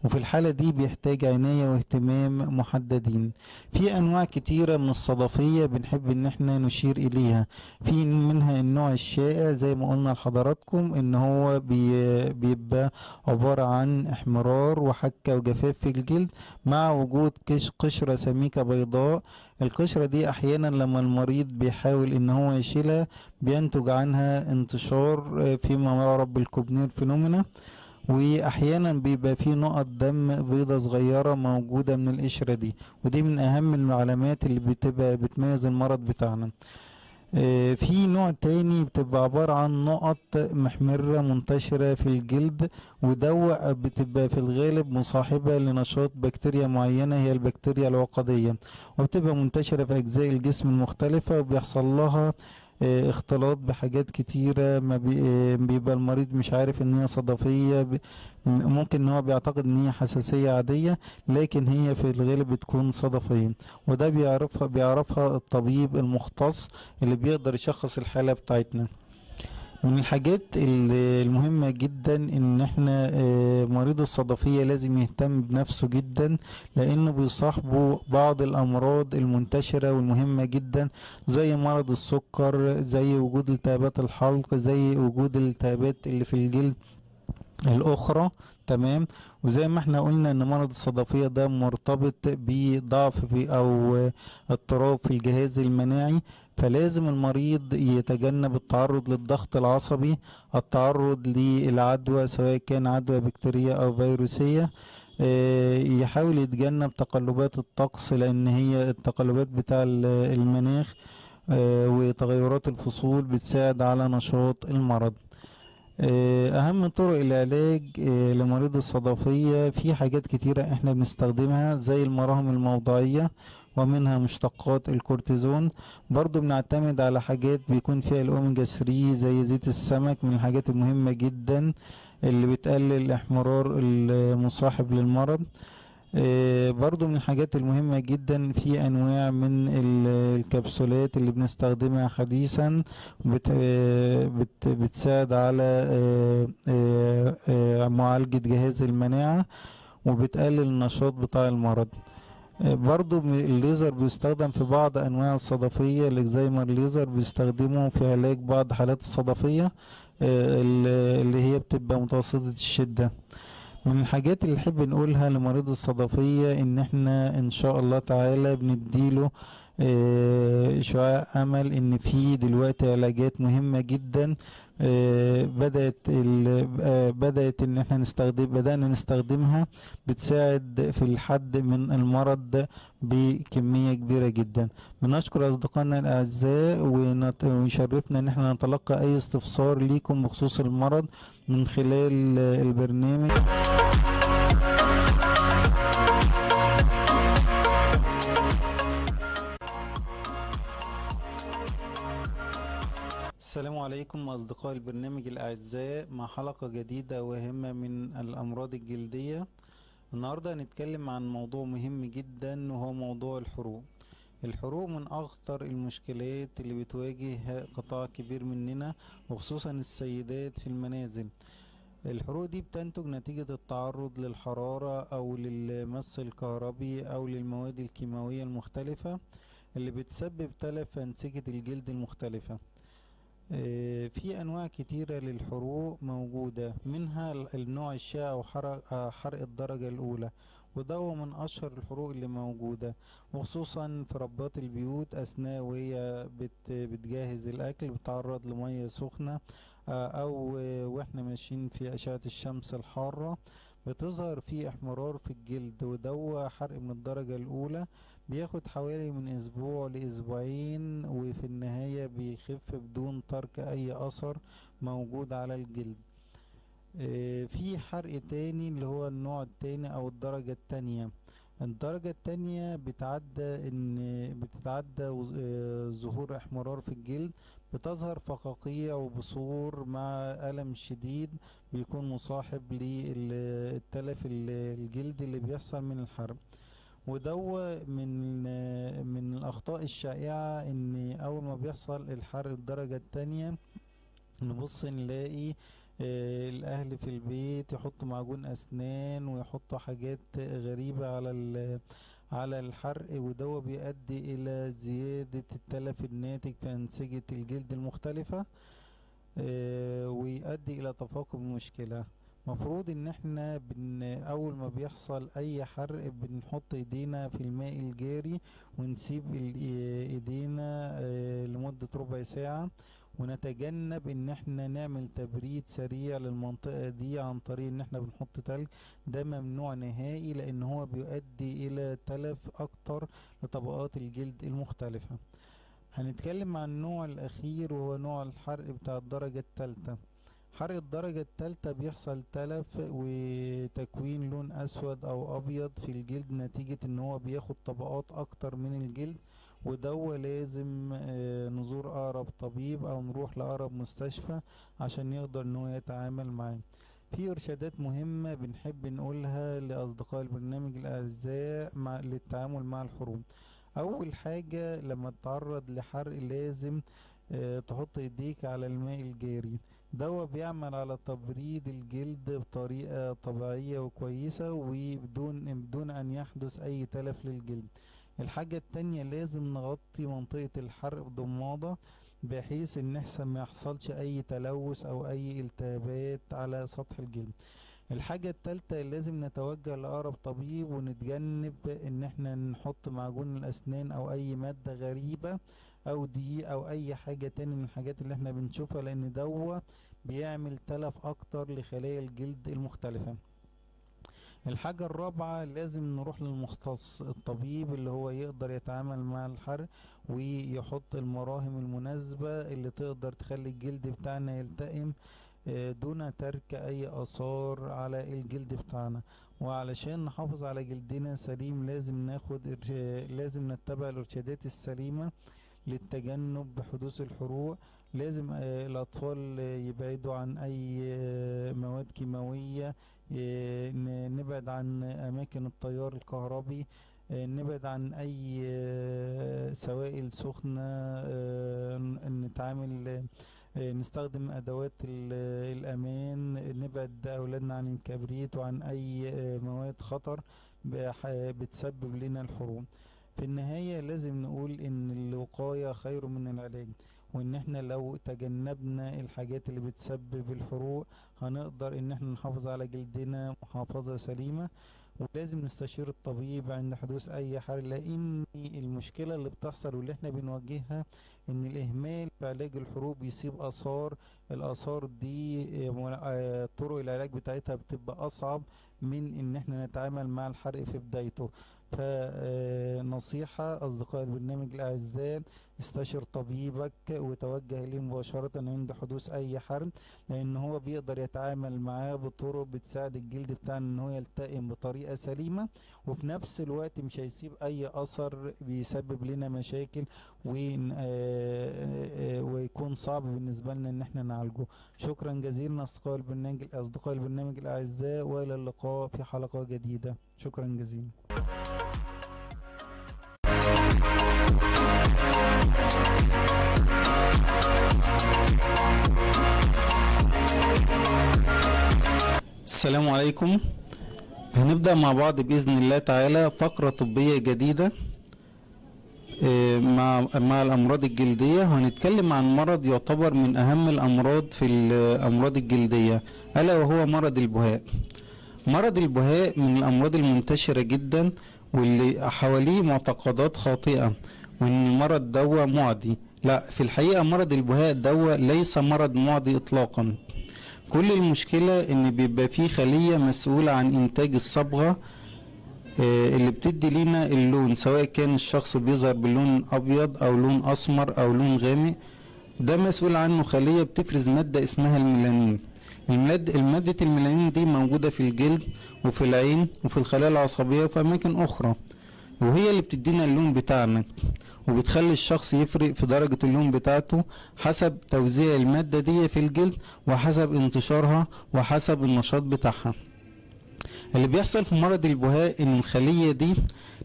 وفي الحالة دي بيحتاج عناية واهتمام محددين. في انواع كتيرة من الصدفية بنحب ان احنا نشير اليها. في منها النوع الشائع زي ما قلنا لحضراتكم، ان هو بيبقى عبارة عن احمرار وحكة وجفاف في الجلد مع وجود قشرة سميكة بيضاء. القشرة دي احيانا لما المريض بيحاول ان هو يشيلها بينتج عنها انتشار فيما يعرف بالكوبنير فينومينا، واحيانا بيبقى فيه نقط دم بيضة صغيرة موجودة من القشرة دي، ودي من اهم العلامات اللي بتبقى بتميز المرض بتاعنا. في نوع تاني بتبقى عبارة عن نقط محمرة منتشرة في الجلد، وده بتبقى في الغالب مصاحبة لنشاط بكتيريا معينة هي البكتيريا العقدية، وبتبقى منتشرة في أجزاء الجسم المختلفة وبيحصل لها اختلاط بحاجات كتيرة. ما بيبقى المريض مش عارف ان هي صدفية، ممكن ان هو بيعتقد ان هي حساسية عادية لكن هي في الغالب بتكون صدفية، وده بيعرفها الطبيب المختص اللي بيقدر يشخص الحالة بتاعتنا. من الحاجات المهمة جدا ان احنا مريض الصدفية لازم يهتم بنفسه جدا، لانه بيصاحبه بعض الامراض المنتشرة والمهمة جدا زي مرض السكر، زي وجود التهابات الحلق، زي وجود الالتهابات اللي في الجلد الاخرى. تمام. وزي ما احنا قلنا ان مرض الصدفية ده مرتبط بضعف في او اضطراب في الجهاز المناعي، فلازم المريض يتجنب التعرض للضغط العصبي، التعرض للعدوى سواء كان عدوى بكتيرية او فيروسية. يحاول يتجنب تقلبات الطقس، لان هي التقلبات بتاع المناخ وتغيرات الفصول بتساعد على نشاط المرض. اهم طرق العلاج لمريض الصدفية، في حاجات كتيرة احنا بنستخدمها زي المراهم الموضعية ومنها مشتقات الكورتيزون. برضو بنعتمد على حاجات بيكون فيها الاوميجا 3 زي زيت السمك، من الحاجات المهمة جدا اللي بتقلل الاحمرار المصاحب للمرض. برضو من الحاجات المهمة جدا في انواع من الكبسولات اللي بنستخدمها حديثا بتساعد على معالجة جهاز المناعة وبتقلل النشاط بتاع المرض. برضو الليزر بيستخدم في بعض انواع الصدفية، الاكزايمر ليزر بيستخدمه في علاج بعض حالات الصدفية اللي هي بتبقى متوسطة الشدة. من الحاجات اللي نحب نقولها لمريض الصدفية ان احنا ان شاء الله تعالى بنديله شعاع امل ان في دلوقتي علاجات مهمة جدا بدأت ان احنا بدأنا نستخدمها، بتساعد في الحد من المرض بكمية كبيرة جدا. بنشكر اصدقائنا الاعزاء، ويشرفنا ان احنا نتلقى اي استفسار ليكم بخصوص المرض من خلال البرنامج. السلام عليكم أصدقاء البرنامج الأعزاء، مع حلقة جديدة وهامة من الأمراض الجلدية. النهاردة هنتكلم عن موضوع مهم جدا، وهو موضوع الحروق. الحروق من أخطر المشكلات اللي بتواجه قطاع كبير مننا، وخصوصا السيدات في المنازل. الحروق دي بتنتج نتيجة التعرض للحرارة أو للمس الكهربي أو للمواد الكيماوية المختلفة اللي بتسبب تلف في أنسجة الجلد المختلفة. في أنواع كتيرة للحروق موجودة، منها النوع الشائع وحرق الدرجة الأولى، وده هو من أشهر الحروق اللي موجودة، وخصوصا في ربات البيوت أثناء وهي بتجهز الأكل، بتعرض لمية سخنة أو وإحنا ماشيين في أشعة الشمس الحارة، بتظهر فيه احمرار في الجلد، وده حرق من الدرجة الأولى، بياخد حوالي من أسبوع لأسبوعين، وفي النهاية بيخف بدون ترك أي أثر موجود على الجلد. في حرق تاني اللي هو النوع التاني أو الدرجة التانية. الدرجة التانية بتتعدى ظهور احمرار في الجلد، بتظهر فقاقيع وبثور مع ألم شديد بيكون مصاحب للتلف الجلدي اللي بيحصل من الحرق. ودو من الأخطاء الشائعة، إن أول ما بيحصل الحرق الدرجة التانية نبص نلاقي الأهل في البيت يحطوا معجون أسنان ويحطوا حاجات غريبة على الحرق، وده بيؤدي إلى زيادة التلف الناتج في أنسجة الجلد المختلفة، ويؤدي إلى تفاقم المشكلة. مفروض ان احنا اول ما بيحصل اي حرق بنحط ايدينا في الماء الجاري، ونسيب ايدينا لمدة ربع ساعة، ونتجنب ان احنا نعمل تبريد سريع للمنطقة دي عن طريق ان احنا بنحط تلج. ده ممنوع نهائي، لان هو بيؤدي الى تلف اكتر لطبقات الجلد المختلفة. هنتكلم عن النوع الاخير، وهو نوع الحرق بتاع الدرجة الثالثة. حرق الدرجة الثالثة بيحصل تلف وتكوين لون اسود او ابيض في الجلد، نتيجة ان هو بياخد طبقات اكتر من الجلد، وده لازم نزور اقرب طبيب او نروح لاقرب مستشفى عشان يقدر ان هو يتعامل معاه. في ارشادات مهمة بنحب نقولها لاصدقاء البرنامج الاعزاء للتعامل مع الحروق. اول حاجة لما تتعرض لحرق لازم تحط ايديك على الماء الجاري، ده بيعمل على تبريد الجلد بطريقة طبيعية وكويسة، وبدون ان يحدث اي تلف للجلد. الحاجة التانية لازم نغطي منطقة الحرق بضمادة، بحيث ان ما يحصلش اي تلوث او اي التهابات على سطح الجلد. الحاجة التالتة لازم نتوجه لأقرب طبيب، ونتجنب ان احنا نحط معجون الاسنان او اي مادة غريبة او دقيق او اي حاجة تاني من الحاجات اللي احنا بنشوفها، لان بيعمل تلف اكتر لخلايا الجلد المختلفة. الحاجة الرابعة لازم نروح للمختص، الطبيب اللي هو يقدر يتعامل مع الحرق ويحط المراهم المناسبة اللي تقدر تخلي الجلد بتاعنا يلتئم دون ترك اي اثار على الجلد بتاعنا. وعلشان نحافظ على جلدنا سليم لازم نتبع الارشادات السليمة للتجنب حدوث الحروق. لازم الأطفال يبعدوا عن أي مواد كيماوية، نبعد عن أماكن التيار الكهربي، نبعد عن أي سوائل سخنة، نتعامل نستخدم أدوات الأمان، نبعد أولادنا عن الكبريت وعن أي مواد خطر بتسبب لنا الحروق. في النهاية لازم نقول ان الوقاية خير من العلاج، وان احنا لو تجنبنا الحاجات اللي بتسبب الحروق هنقدر ان احنا نحافظ على جلدنا محافظة سليمة. ولازم نستشير الطبيب عند حدوث اي حرق، لان المشكله اللي بتحصل واللي احنا بنواجهها ان الاهمال في علاج الحروق بيسيب اثار. الاثار دي طرق العلاج بتاعتها بتبقى اصعب من ان احنا نتعامل مع الحرق في بدايته. فنصيحة أصدقاء البرنامج الأعزاء، استشر طبيبك وتوجه إليه مباشرة عند حدوث أي حرق، لأن هو بيقدر يتعامل معاه بطرق بتساعد الجلد بتاعنا إن هو يلتئم بطريقة سليمة، وفي نفس الوقت مش هيسيب أي أثر بيسبب لنا مشاكل ويكون صعب بالنسبة لنا إن احنا نعالجه. شكرا جزيلا أصدقاء البرنامج الأعزاء، وإلى اللقاء في حلقة جديدة. شكرا جزيلا. السلام عليكم. هنبدأ مع بعض بإذن الله تعالى فقرة طبية جديدة مع الأمراض الجلدية، وهنتكلم عن مرض يعتبر من أهم الأمراض في الأمراض الجلدية، ألا وهو مرض البهاء. مرض البهاء من الأمراض المنتشرة جدا واللي حواليه معتقدات خاطئة وإن المرض دوا معدي. لا، في الحقيقة مرض البهاء دوا ليس مرض معدي إطلاقا. كل المشكلة ان بيبقى فيه خلية مسؤولة عن انتاج الصبغة اللي بتدي لنا اللون، سواء كان الشخص بيظهر باللون ابيض او لون اسمر او لون غامق. ده مسؤول عنه خلية بتفرز مادة اسمها الميلانين. المادة الميلانين دي موجودة في الجلد وفي العين وفي الخلايا العصبية وفي اماكن اخرى، وهي اللي بتدينا اللون بتاعنا، وبتخلي الشخص يفرق في درجة اللون بتاعته حسب توزيع المادة دي في الجلد وحسب انتشارها وحسب النشاط بتاعها. اللي بيحصل في مرض البهاء ان الخلية دي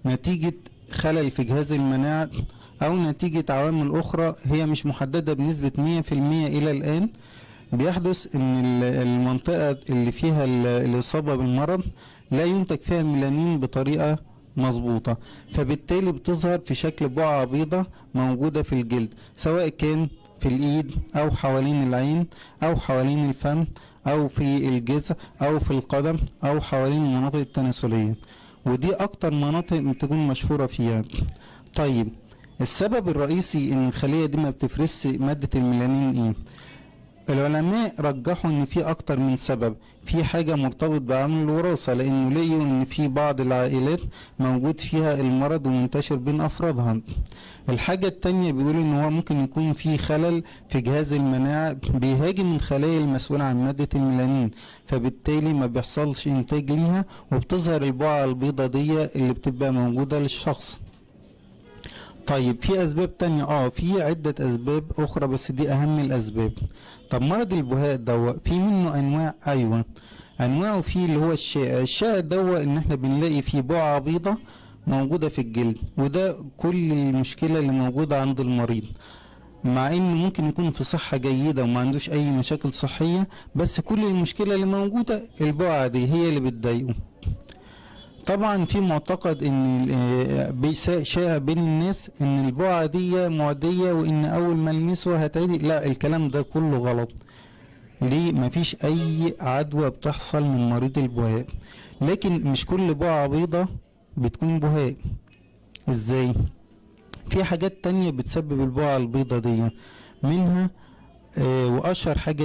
نتيجة خلل في جهاز المناعة او نتيجة عوامل اخرى هي مش محددة بنسبة 100% الى الان، بيحدث ان المنطقة اللي فيها الاصابة بالمرض لا ينتج فيها الميلانين بطريقة مظبوطة، فبالتالي بتظهر في شكل بقعة بيضة موجودة في الجلد، سواء كان في الايد او حوالين العين او حوالين الفم او في الجذع او في القدم او حوالين المناطق التناسلية، ودي اكتر مناطق بتكون مشهورة فيها. طيب، السبب الرئيسي ان الخلية دي ما بتفرزش مادة الميلانين ايه؟ العلماء رجحوا ان في اكتر من سبب. في حاجة مرتبط بعامل الوراثة، لانه لقيوا ان في بعض العائلات موجود فيها المرض ومنتشر بين افرادها. الحاجة التانية بيقولوا ان هو ممكن يكون في خلل في جهاز المناعة بيهاجم الخلايا المسؤولة عن مادة الميلانين، فبالتالي ما بيحصلش انتاج ليها وبتظهر البقعة البيضة دي اللي بتبقى موجودة للشخص. طيب، في اسباب تانية في عدة اسباب اخرى بس دي اهم الاسباب. طب مرض البهاء في منه انواع؟ ايوه، انواعه فيه اللي هو الشائع ان احنا بنلاقي فيه بقعة بيضة موجودة في الجلد، وده كل المشكلة اللي موجودة عند المريض، مع انه ممكن يكون في صحة جيدة وما عندوش اي مشاكل صحية، بس كل المشكلة اللي موجودة البقعة دي هي اللي بتضايقه. طبعا في معتقد ان شائع بين الناس ان البقعة دي معدية وان اول ما المسه هتعدي. لا، الكلام ده كله غلط. ليه؟ مفيش اي عدوى بتحصل من مريض البهاء، لكن مش كل بقعة بيضة بتكون بهاء. ازاي؟ في حاجات تانية بتسبب البقعة البيضة دي، منها واشهر حاجة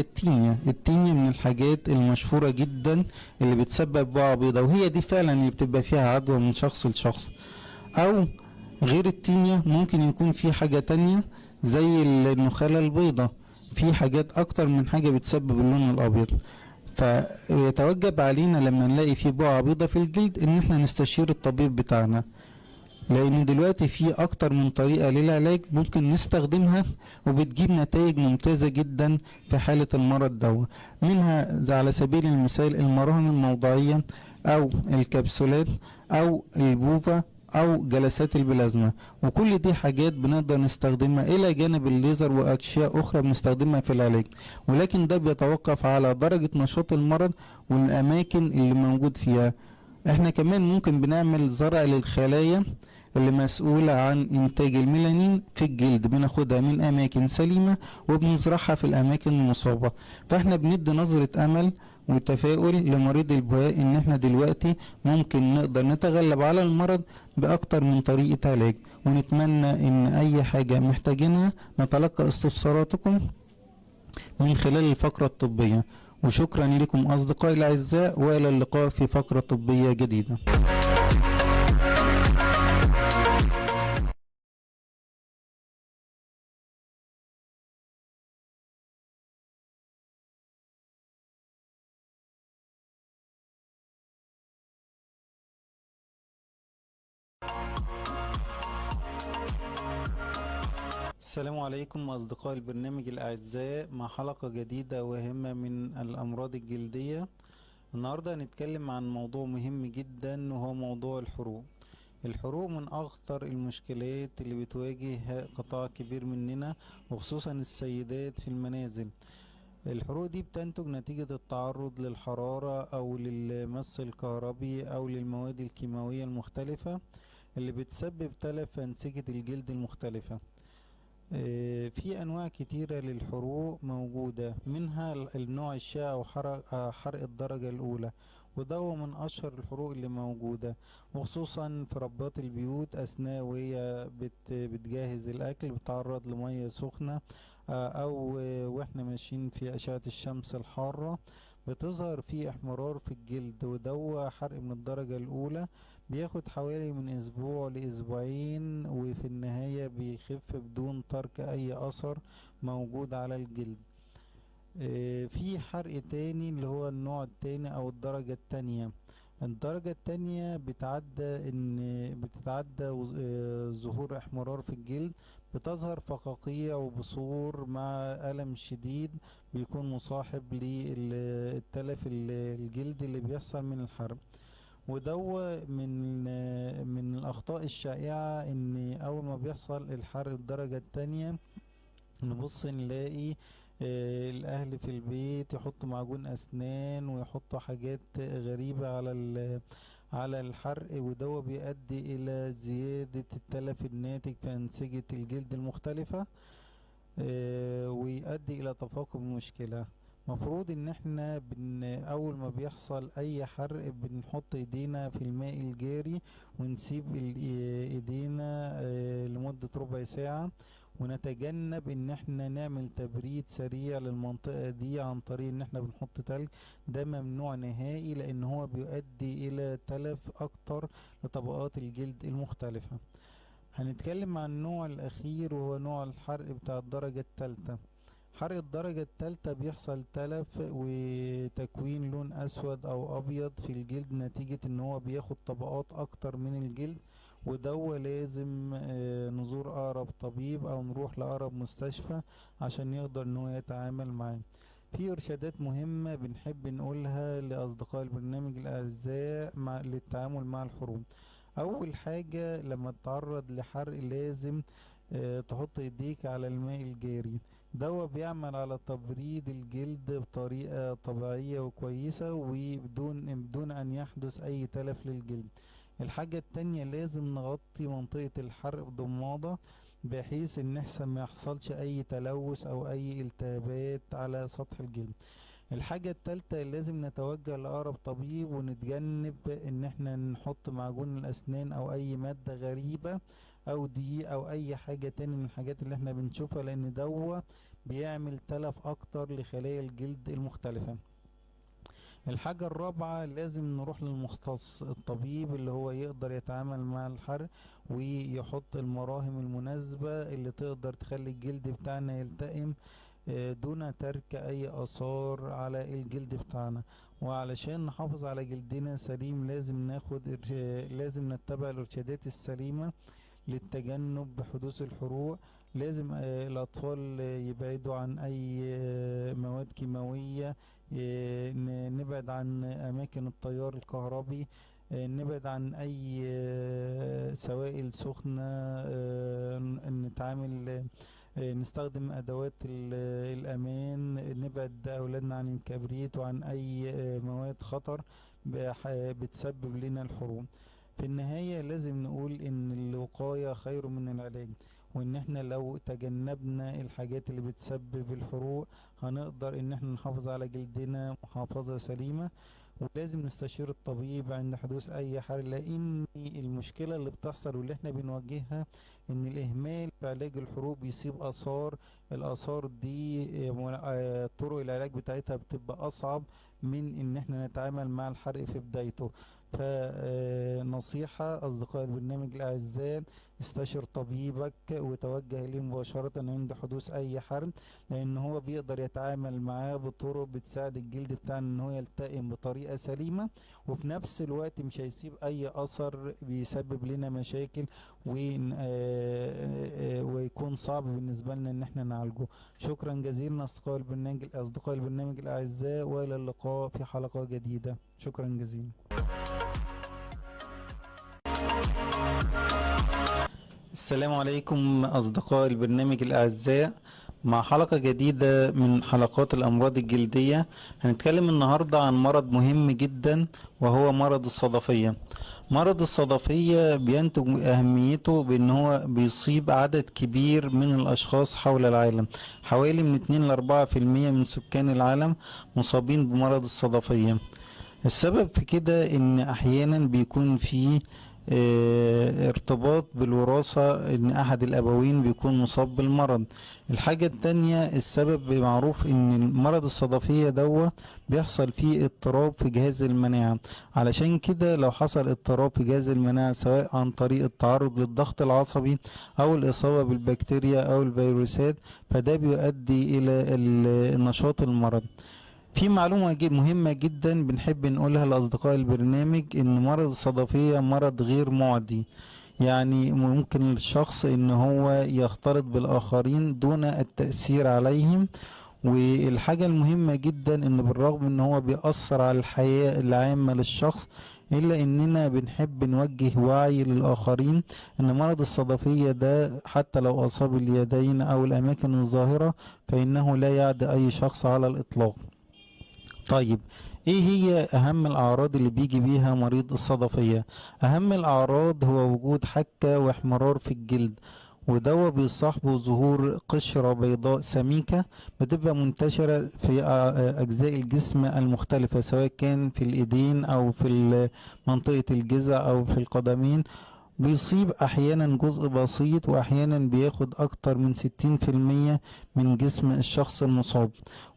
التينيا من الحاجات المشهورة جدا اللي بتسبب بقعة بيضاء، وهي دي فعلا اللي بتبقى فيها عدوى من شخص لشخص. او غير التينيا ممكن يكون في حاجة تانية زي النخالة البيضاء، في حاجات اكتر من حاجة بتسبب اللون الابيض. فيتوجب علينا لما نلاقي في بقعة بيضاء في الجلد ان احنا نستشير الطبيب بتاعنا، لان دلوقتي في اكتر من طريقة للعلاج ممكن نستخدمها وبتجيب نتائج ممتازة جدا في حالة المرض ده. منها على سبيل المثال المراهم الموضعية او الكبسولات او البوفا او جلسات البلازما، وكل دي حاجات بنقدر نستخدمها الى جانب الليزر واشياء اخرى بنستخدمها في العلاج، ولكن ده بيتوقف على درجة نشاط المرض والاماكن اللي موجود فيها. احنا كمان ممكن بنعمل زرع للخلايا اللي مسؤولة عن انتاج الميلانين في الجلد، بناخدها من اماكن سليمة وبنزرعها في الاماكن المصابة، فاحنا بندي نظرة امل وتفاؤل لمريض البهاء ان احنا دلوقتي ممكن نقدر نتغلب على المرض باكتر من طريقة علاج. ونتمنى ان اي حاجة محتاجينها نتلقى استفساراتكم من خلال الفقرة الطبية. وشكرا لكم أصدقائي الأعزاء، وإلى اللقاء في فقرة طبية جديدة. السلام عليكم أصدقاء البرنامج الأعزاء، مع حلقة جديدة وهامة من الأمراض الجلدية. النهاردة هنتكلم عن موضوع مهم جدا، وهو موضوع الحروق. الحروق من أخطر المشكلات اللي بتواجه قطاع كبير مننا، وخصوصا السيدات في المنازل. الحروق دي بتنتج نتيجة التعرض للحرارة أو للمس الكهربي أو للمواد الكيماوية المختلفة اللي بتسبب تلف في أنسجة الجلد المختلفة. في أنواع كتيرة للحروق موجودة، منها النوع الشائع وحرق الدرجة الأولى، وده هو من أشهر الحروق اللي موجودة، وخصوصا في ربات البيوت أثناء وهي بتجهز الأكل، بتعرض لمية سخنة أو وإحنا ماشيين في أشعة الشمس الحارة، بتظهر فيه احمرار في الجلد، وده حرق من الدرجة الأولى، بياخد حوالي من أسبوع لأسبوعين، وفي النهاية بيخف بدون ترك أي أثر موجود على الجلد. في حرق تاني اللي هو النوع التاني أو الدرجة التانية. الدرجة التانية بتتعدى ظهور احمرار في الجلد، بتظهر فقاقيع وبثور مع ألم شديد بيكون مصاحب للتلف الجلدي اللي بيحصل من الحرق. ودوا من الأخطاء الشائعة إن أول ما بيحصل الحرق الدرجة التانية نبص نلاقي الأهل في البيت يحطوا معجون أسنان ويحطوا حاجات غريبة على الحرق، وده بيؤدي إلى زيادة التلف الناتج في أنسجة الجلد المختلفة، ويؤدي إلى تفاقم المشكلة. مفروض ان احنا اول ما بيحصل اي حرق بنحط ايدينا في الماء الجاري، ونسيب ايدينا لمدة ربع ساعة، ونتجنب ان احنا نعمل تبريد سريع للمنطقة دي عن طريق ان احنا بنحط تلج. ده ممنوع نهائي، لان هو بيؤدي الى تلف اكتر لطبقات الجلد المختلفة. هنتكلم عن النوع الاخير، وهو نوع الحرق بتاع الدرجة الثالثة. حرق الدرجة الثالثة بيحصل تلف وتكوين لون اسود او ابيض في الجلد، نتيجة ان هو بياخد طبقات اكتر من الجلد، وده لازم نزور اقرب طبيب او نروح لاقرب مستشفى عشان يقدر ان هو يتعامل معاه. في ارشادات مهمة بنحب نقولها لاصدقاء البرنامج الاعزاء للتعامل مع الحروق. اول حاجة لما تتعرض لحرق لازم تحط ايديك على الماء الجاري، ده بيعمل على تبريد الجلد بطريقة طبيعية وكويسة وبدون ان يحدث اي تلف للجلد. الحاجة التانية لازم نغطي منطقة الحرق بضمادة، بحيث ان احسن ما يحصلش اي تلوث او اي التهابات على سطح الجلد. الحاجة التالتة لازم نتوجه لأقرب طبيب، ونتجنب ان احنا نحط معجون الاسنان او اي مادة غريبة او دقيق او اي حاجة تاني من الحاجات اللي احنا بنشوفها، لان ده بيعمل تلف اكتر لخلايا الجلد المختلفة. الحاجة الرابعة لازم نروح للمختص، الطبيب اللي هو يقدر يتعامل مع الحرق ويحط المراهم المناسبة اللي تقدر تخلي الجلد بتاعنا يلتئم دون ترك اي اثار على الجلد بتاعنا. وعلشان نحافظ على جلدنا سليم لازم نتبع الارشادات السليمة للتجنب حدوث الحروق. لازم الأطفال يبعدوا عن أي مواد كيماوية، نبعد عن أماكن التيار الكهربي، نبعد عن أي سوائل سخنة، نتعامل نستخدم أدوات الأمان، نبعد أولادنا عن الكبريت وعن أي مواد خطر بتسبب لنا الحروق. في النهاية لازم نقول ان الوقاية خير من العلاج، وان احنا لو تجنبنا الحاجات اللي بتسبب الحروق هنقدر ان احنا نحافظ على جلدنا محافظة سليمة. ولازم نستشير الطبيب عند حدوث اي حرق، لان المشكلة اللي بتحصل واللي احنا بنواجهها ان الاهمال في علاج الحروق بيسيب اثار. الاثار دي طرق العلاج بتاعتها بتبقى اصعب من ان احنا نتعامل مع الحرق في بدايته. فنصيحة اصدقاء البرنامج الاعزاء، استشر طبيبك وتوجه اليه مباشرة عند حدوث اي حرق، لان هو بيقدر يتعامل معاه بطرق بتساعد الجلد بتاعنا ان هو يلتئم بطريقة سليمة، وفي نفس الوقت مش هيسيب اي اثر بيسبب لنا مشاكل ويكون صعب بالنسبة لنا ان احنا نعالجه. شكرا جزيلا اصدقاء البرنامج الاعزاء، والى اللقاء في حلقة جديدة. شكرا جزيلا. السلام عليكم أصدقاء البرنامج الأعزاء، مع حلقة جديدة من حلقات الأمراض الجلدية. هنتكلم النهاردة عن مرض مهم جدا وهو مرض الصدفية. مرض الصدفية بينتج أهميته بأن هو بيصيب عدد كبير من الأشخاص حول العالم، حوالي من 2 ل 4% من سكان العالم مصابين بمرض الصدفية. السبب في كده ان احيانا بيكون في ارتباط بالوراثة، ان احد الابوين بيكون مصاب بالمرض. الحاجة التانية، السبب معروف ان مرض الصدفية بيحصل فيه اضطراب في جهاز المناعة. علشان كده لو حصل اضطراب في جهاز المناعة سواء عن طريق التعرض للضغط العصبي او الاصابة بالبكتيريا او الفيروسات، فده بيؤدي الى نشاط المرض. في معلومة مهمة جدا بنحب نقولها لأصدقاء البرنامج، إن مرض الصدفية مرض غير معدي. يعني ممكن الشخص إن هو يختلط بالآخرين دون التأثير عليهم. والحاجة المهمة جدا إن بالرغم إن هو بيأثر على الحياة العامة للشخص، إلا إننا بنحب نوجه وعي للآخرين إن مرض الصدفية ده حتى لو أصاب اليدين أو الأماكن الظاهرة فإنه لا يعدي أي شخص على الإطلاق. طيب، ايه هي اهم الاعراض اللي بيجي بيها مريض الصدفية؟ اهم الاعراض هو وجود حكة واحمرار في الجلد، وده بيصاحبه ظهور قشرة بيضاء سميكة بتبقى منتشرة في اجزاء الجسم المختلفة، سواء كان في الايدين او في منطقة الجذع او في القدمين. بيصيب احيانا جزء بسيط واحيانا بياخد اكتر من 60% من جسم الشخص المصاب،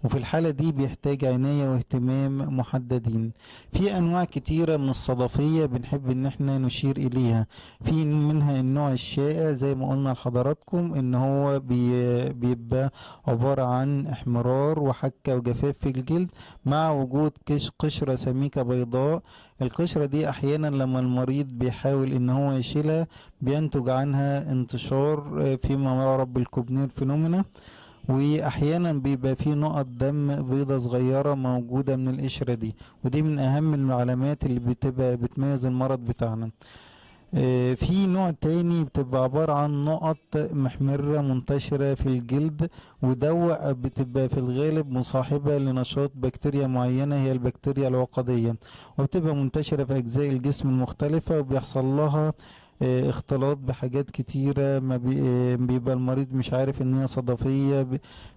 وفي الحالة دي بيحتاج عناية واهتمام محددين. في انواع كتيرة من الصدفية بنحب ان احنا نشير اليها. في منها النوع الشائع زي ما قلنا لحضراتكم، ان هو بيبقى عبارة عن احمرار وحكة وجفاف في الجلد مع وجود قشرة سميكة بيضاء. القشرة دي احيانا لما المريض بيحاول ان هو يشيلها بينتج عنها انتشار فيما يعرف بالكوبنير فينومينا، واحيانا بيبقى فيه نقط دم بيضة صغيرة موجودة من القشرة دي، ودي من اهم العلامات اللي بتبقى بتميز المرض بتاعنا. في نوع تاني بتبقى عبارة عن نقط محمرة منتشرة في الجلد، وده بتبقى في الغالب مصاحبة لنشاط بكتيريا معينة هي البكتيريا العقدية، وبتبقى منتشرة في أجزاء الجسم المختلفة وبيحصل لها اختلاط بحاجات كتيرة. ما بيبقى المريض مش عارف ان هي صدفية،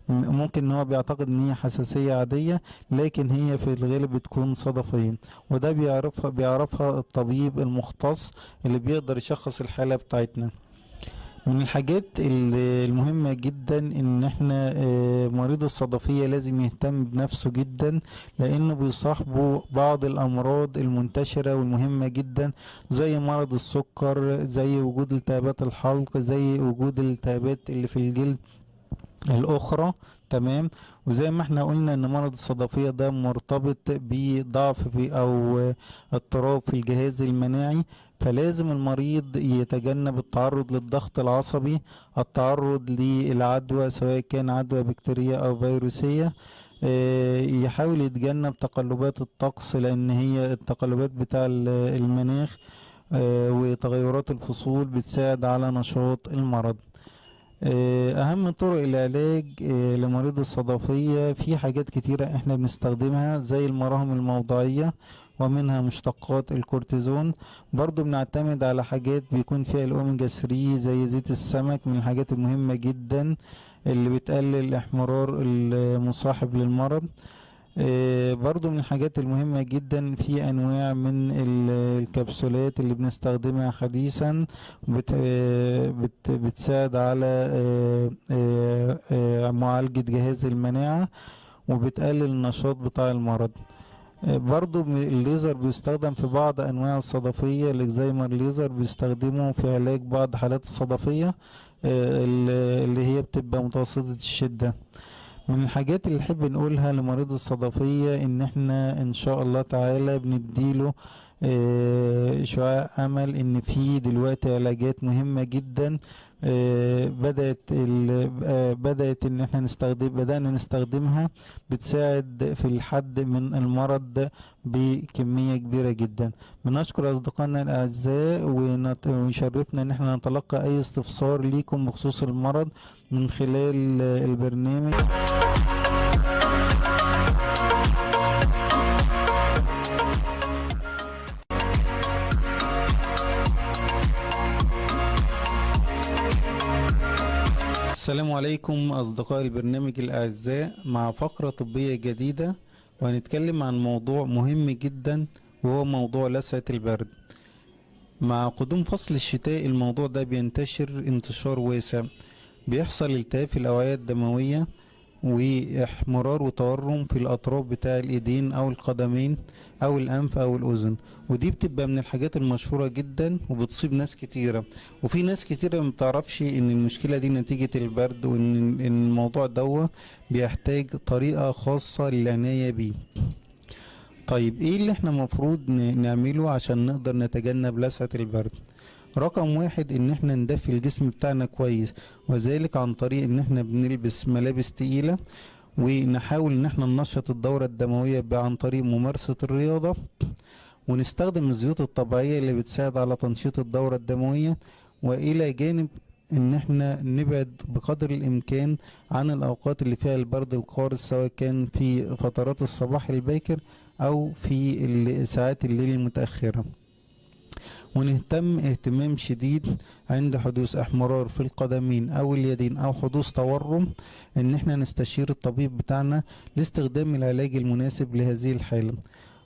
ممكن ان هو بيعتقد ان هي حساسية عادية لكن هي في الغالب بتكون صدفية، وده بيعرفها الطبيب المختص اللي بيقدر يشخص الحالة بتاعتنا. من الحاجات المهمة جدا ان احنا مريض الصدفية لازم يهتم بنفسه جدا، لانه بيصاحبه بعض الامراض المنتشرة والمهمة جدا زي مرض السكر، زي وجود التهابات الحلق، زي وجود الالتهابات اللي في الجلد الاخرى. تمام. وزي ما احنا قلنا ان مرض الصدفية ده مرتبط بضعف في او اضطراب في الجهاز المناعي، فلازم المريض يتجنب التعرض للضغط العصبي، التعرض للعدوى سواء كان عدوى بكتيرية او فيروسية. يحاول يتجنب تقلبات الطقس، لان هي التقلبات بتاع المناخ وتغيرات الفصول بتساعد على نشاط المرض. اهم طرق العلاج لمريض الصدفية في حاجات كتيرة احنا بنستخدمها زي المراهم الموضعية، ومنها مشتقات الكورتيزون. برضو بنعتمد على حاجات بيكون فيها الأوميجا 3 زي زيت السمك، من الحاجات المهمة جدا اللي بتقلل الاحمرار المصاحب للمرض. برضو من الحاجات المهمة جدا في أنواع من الكبسولات اللي بنستخدمها حديثا بتساعد على معالجة جهاز المناعة وبتقلل النشاط بتاع المرض. برضو الليزر بيستخدم في بعض أنواع الصدفية، الإكزايمر ليزر بيستخدمه في علاج بعض حالات الصدفية اللي هي بتبقى متوسطة الشدة. من الحاجات اللي نحب نقولها لمريض الصدفية ان احنا ان شاء الله تعالى بنديله شعاع امل ان في دلوقتي علاجات مهمة جدا بدأت ان احنا بدأنا نستخدمها، بتساعد في الحد من المرض بكمية كبيرة جدا. بنشكر اصدقائنا الاعزاء ويشرفنا ان احنا نتلقى اي استفسار ليكم بخصوص المرض من خلال البرنامج. السلام عليكم أصدقاء البرنامج الأعزاء، مع فقرة طبية جديدة وهنتكلم عن موضوع مهم جدا وهو موضوع لسعة البرد. مع قدوم فصل الشتاء الموضوع ده بينتشر انتشار واسع، بيحصل التهاب في الأوعية الدموية واحمرار وتورم في الأطراف بتاع الإيدين أو القدمين أو الأنف أو الأذن، ودي بتبقى من الحاجات المشهورة جدا وبتصيب ناس كتيرة، وفي ناس كتيرة ما بتعرفش إن المشكلة دي نتيجة البرد، وإن الموضوع ده بيحتاج طريقة خاصة للعناية بيه. طيب إيه اللي احنا مفروض نعمله عشان نقدر نتجنب لسعة البرد؟ رقم واحد ان احنا ندفي الجسم بتاعنا كويس، وذلك عن طريق ان احنا بنلبس ملابس تقيلة، ونحاول ان احنا ننشط الدورة الدموية عن طريق ممارسة الرياضة، ونستخدم الزيوت الطبيعية اللي بتساعد على تنشيط الدورة الدموية، والى جانب ان احنا نبعد بقدر الامكان عن الاوقات اللي فيها البرد القارس، سواء كان في فترات الصباح الباكر او في ساعات الليل المتأخرة. ونهتم اهتمام شديد عند حدوث احمرار في القدمين او اليدين او حدوث تورم ان احنا نستشير الطبيب بتاعنا لاستخدام العلاج المناسب لهذه الحالة.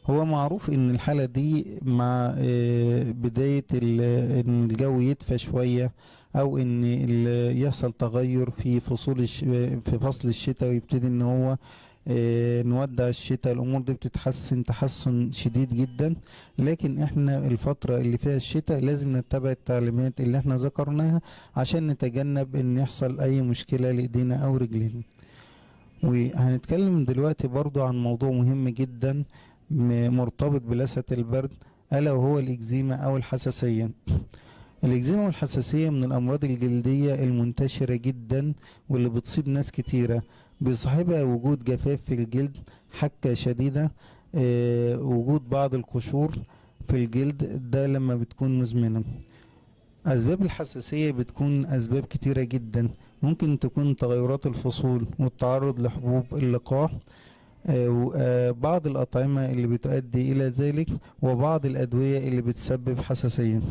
هو معروف ان الحالة دي مع بداية ان الجو يدفى شوية او ان يحصل تغير في في فصل الشتاء ويبتدي ان هو نودع الشتاء، الامور دي بتتحسن تحسن شديد جدا. لكن احنا الفترة اللي فيها الشتاء لازم نتبع التعليمات اللي احنا ذكرناها عشان نتجنب ان يحصل اي مشكلة لايدينا او رجلينا. وهنتكلم دلوقتي برضو عن موضوع مهم جدا مرتبط بلسعة البرد، الا وهو الاكزيما او الحساسية. الاكزيما والحساسية من الامراض الجلدية المنتشرة جدا واللي بتصيب ناس كتيرة، بيصاحبها وجود جفاف في الجلد، حكة شديدة، وجود بعض القشور في الجلد، ده لما بتكون مزمنة. اسباب الحساسية بتكون اسباب كتيرة جدا، ممكن تكون تغيرات الفصول والتعرض لحبوب اللقاح، بعض الأطعمة اللي بتؤدي إلى ذلك، وبعض الأدوية اللي بتسبب حساسية.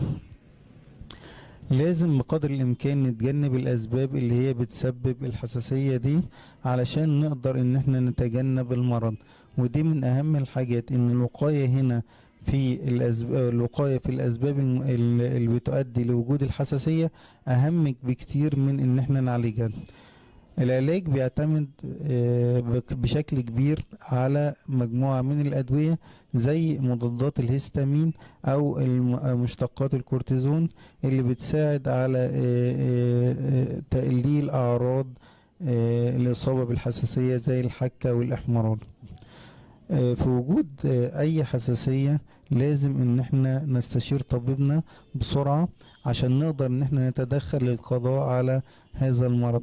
لازم بقدر الإمكان نتجنب الأسباب اللي هي بتسبب الحساسية دي علشان نقدر إن احنا نتجنب المرض. ودي من أهم الحاجات، إن الوقاية هنا في الوقاية في الأسباب اللي بتؤدي لوجود الحساسية أهم بكتير من إن احنا نعالجها. العلاج بيعتمد بشكل كبير على مجموعة من الأدوية زي مضادات الهستامين أو مشتقات الكورتيزون اللي بتساعد على تقليل أعراض الإصابة بالحساسية زي الحكة والإحمرار. في وجود أي حساسية لازم إن احنا نستشير طبيبنا بسرعة عشان نقدر إن احنا نتدخل للقضاء على هذا المرض.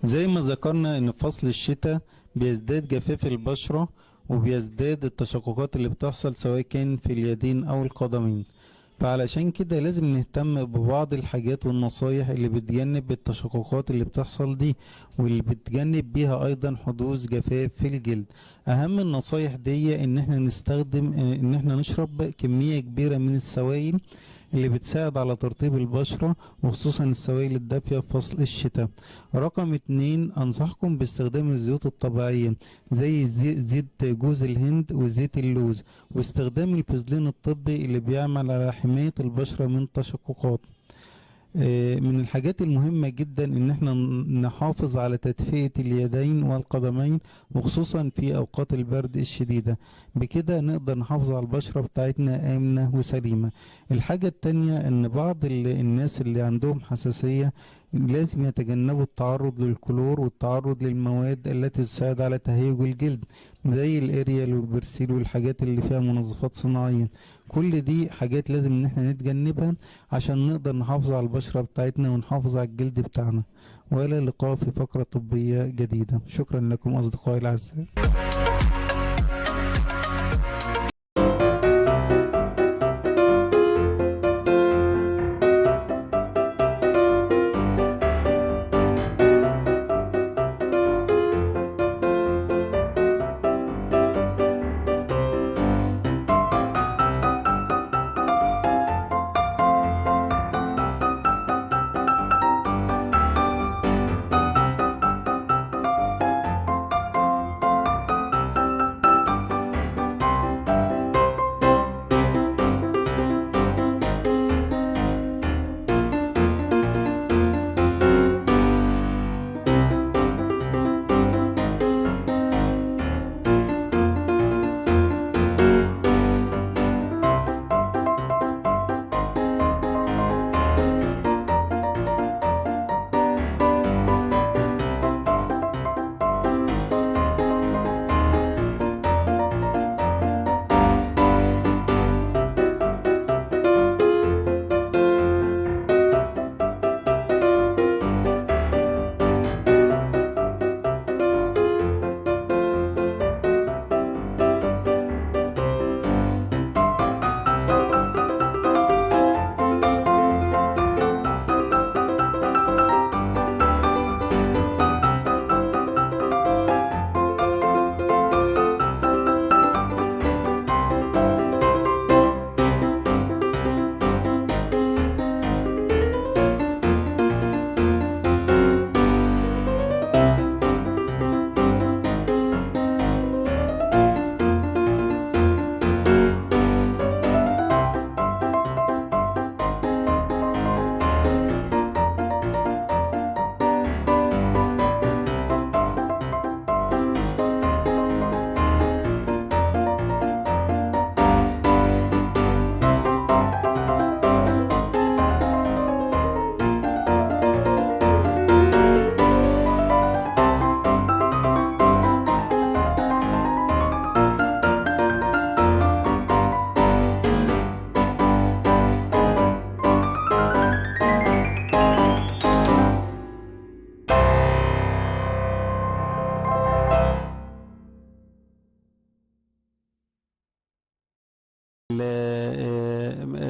زي ما ذكرنا ان في فصل الشتاء بيزداد جفاف البشرة وبيزداد التشققات اللي بتحصل سواء كان في اليدين او القدمين، فعلشان كده لازم نهتم ببعض الحاجات والنصايح اللي بتجنب التشققات اللي بتحصل دي، واللي بتجنب بيها ايضا حدوث جفاف في الجلد. اهم النصايح دي ان احنا نشرب كمية كبيرة من السوائل اللي بتساعد على ترطيب البشرة، وخصوصا السوائل الدافية في فصل الشتاء. رقم 2، انصحكم باستخدام الزيوت الطبيعية زي زيت جوز الهند وزيت اللوز، واستخدام الفازلين الطبي اللي بيعمل على حماية البشرة من التشققات. من الحاجات المهمة جدا ان احنا نحافظ على تدفئة اليدين والقدمين، وخصوصا في اوقات البرد الشديدة. بكده نقدر نحافظ على البشرة بتاعتنا آمنة وسليمة. الحاجة التانية ان بعض الناس اللي عندهم حساسية لازم يتجنبوا التعرض للكلور والتعرض للمواد التي تساعد على تهيج الجلد، زي الاريال والبرسيل والحاجات اللي فيها منظفات صناعية. كل دي حاجات لازم ان احنا نتجنبها عشان نقدر نحافظ على البشرة بتاعتنا ونحافظ على الجلد بتاعنا. وإلى اللقاء في فقرة طبية جديدة. شكرا لكم أصدقائي الأعزاء.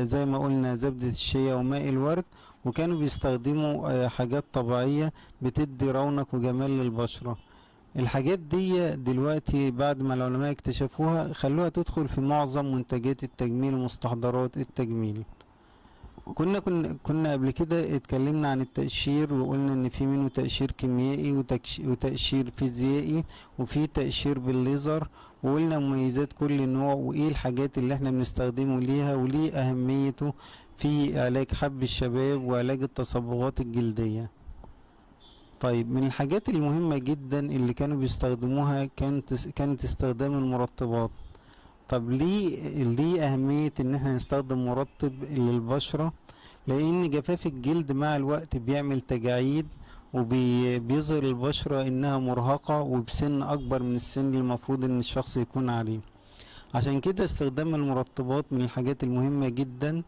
زي ما قلنا زبدة الشيا وماء الورد، وكانوا بيستخدموا حاجات طبيعية بتدي رونق وجمال للبشرة. الحاجات دي دلوقتي بعد ما العلماء اكتشفوها خلوها تدخل في معظم منتجات التجميل ومستحضرات التجميل. كنا قبل كده اتكلمنا عن التقشير، وقلنا ان في منه تقشير كيميائي وتقشير فيزيائي وفي تقشير بالليزر، وقلنا مميزات كل نوع وايه الحاجات اللي احنا بنستخدمه ليها وليه اهميته في علاج حب الشباب وعلاج التصبغات الجلدية. طيب من الحاجات المهمة جدا اللي كانوا بيستخدموها كانت استخدام المرطبات. طب ليه أهمية إن احنا نستخدم مرطب للبشرة؟ لأن جفاف الجلد مع الوقت بيعمل تجاعيد وبيظهر البشرة إنها مرهقة وبسن أكبر من السن اللي المفروض إن الشخص يكون عليه. عشان كده استخدام المرطبات من الحاجات المهمة جدا.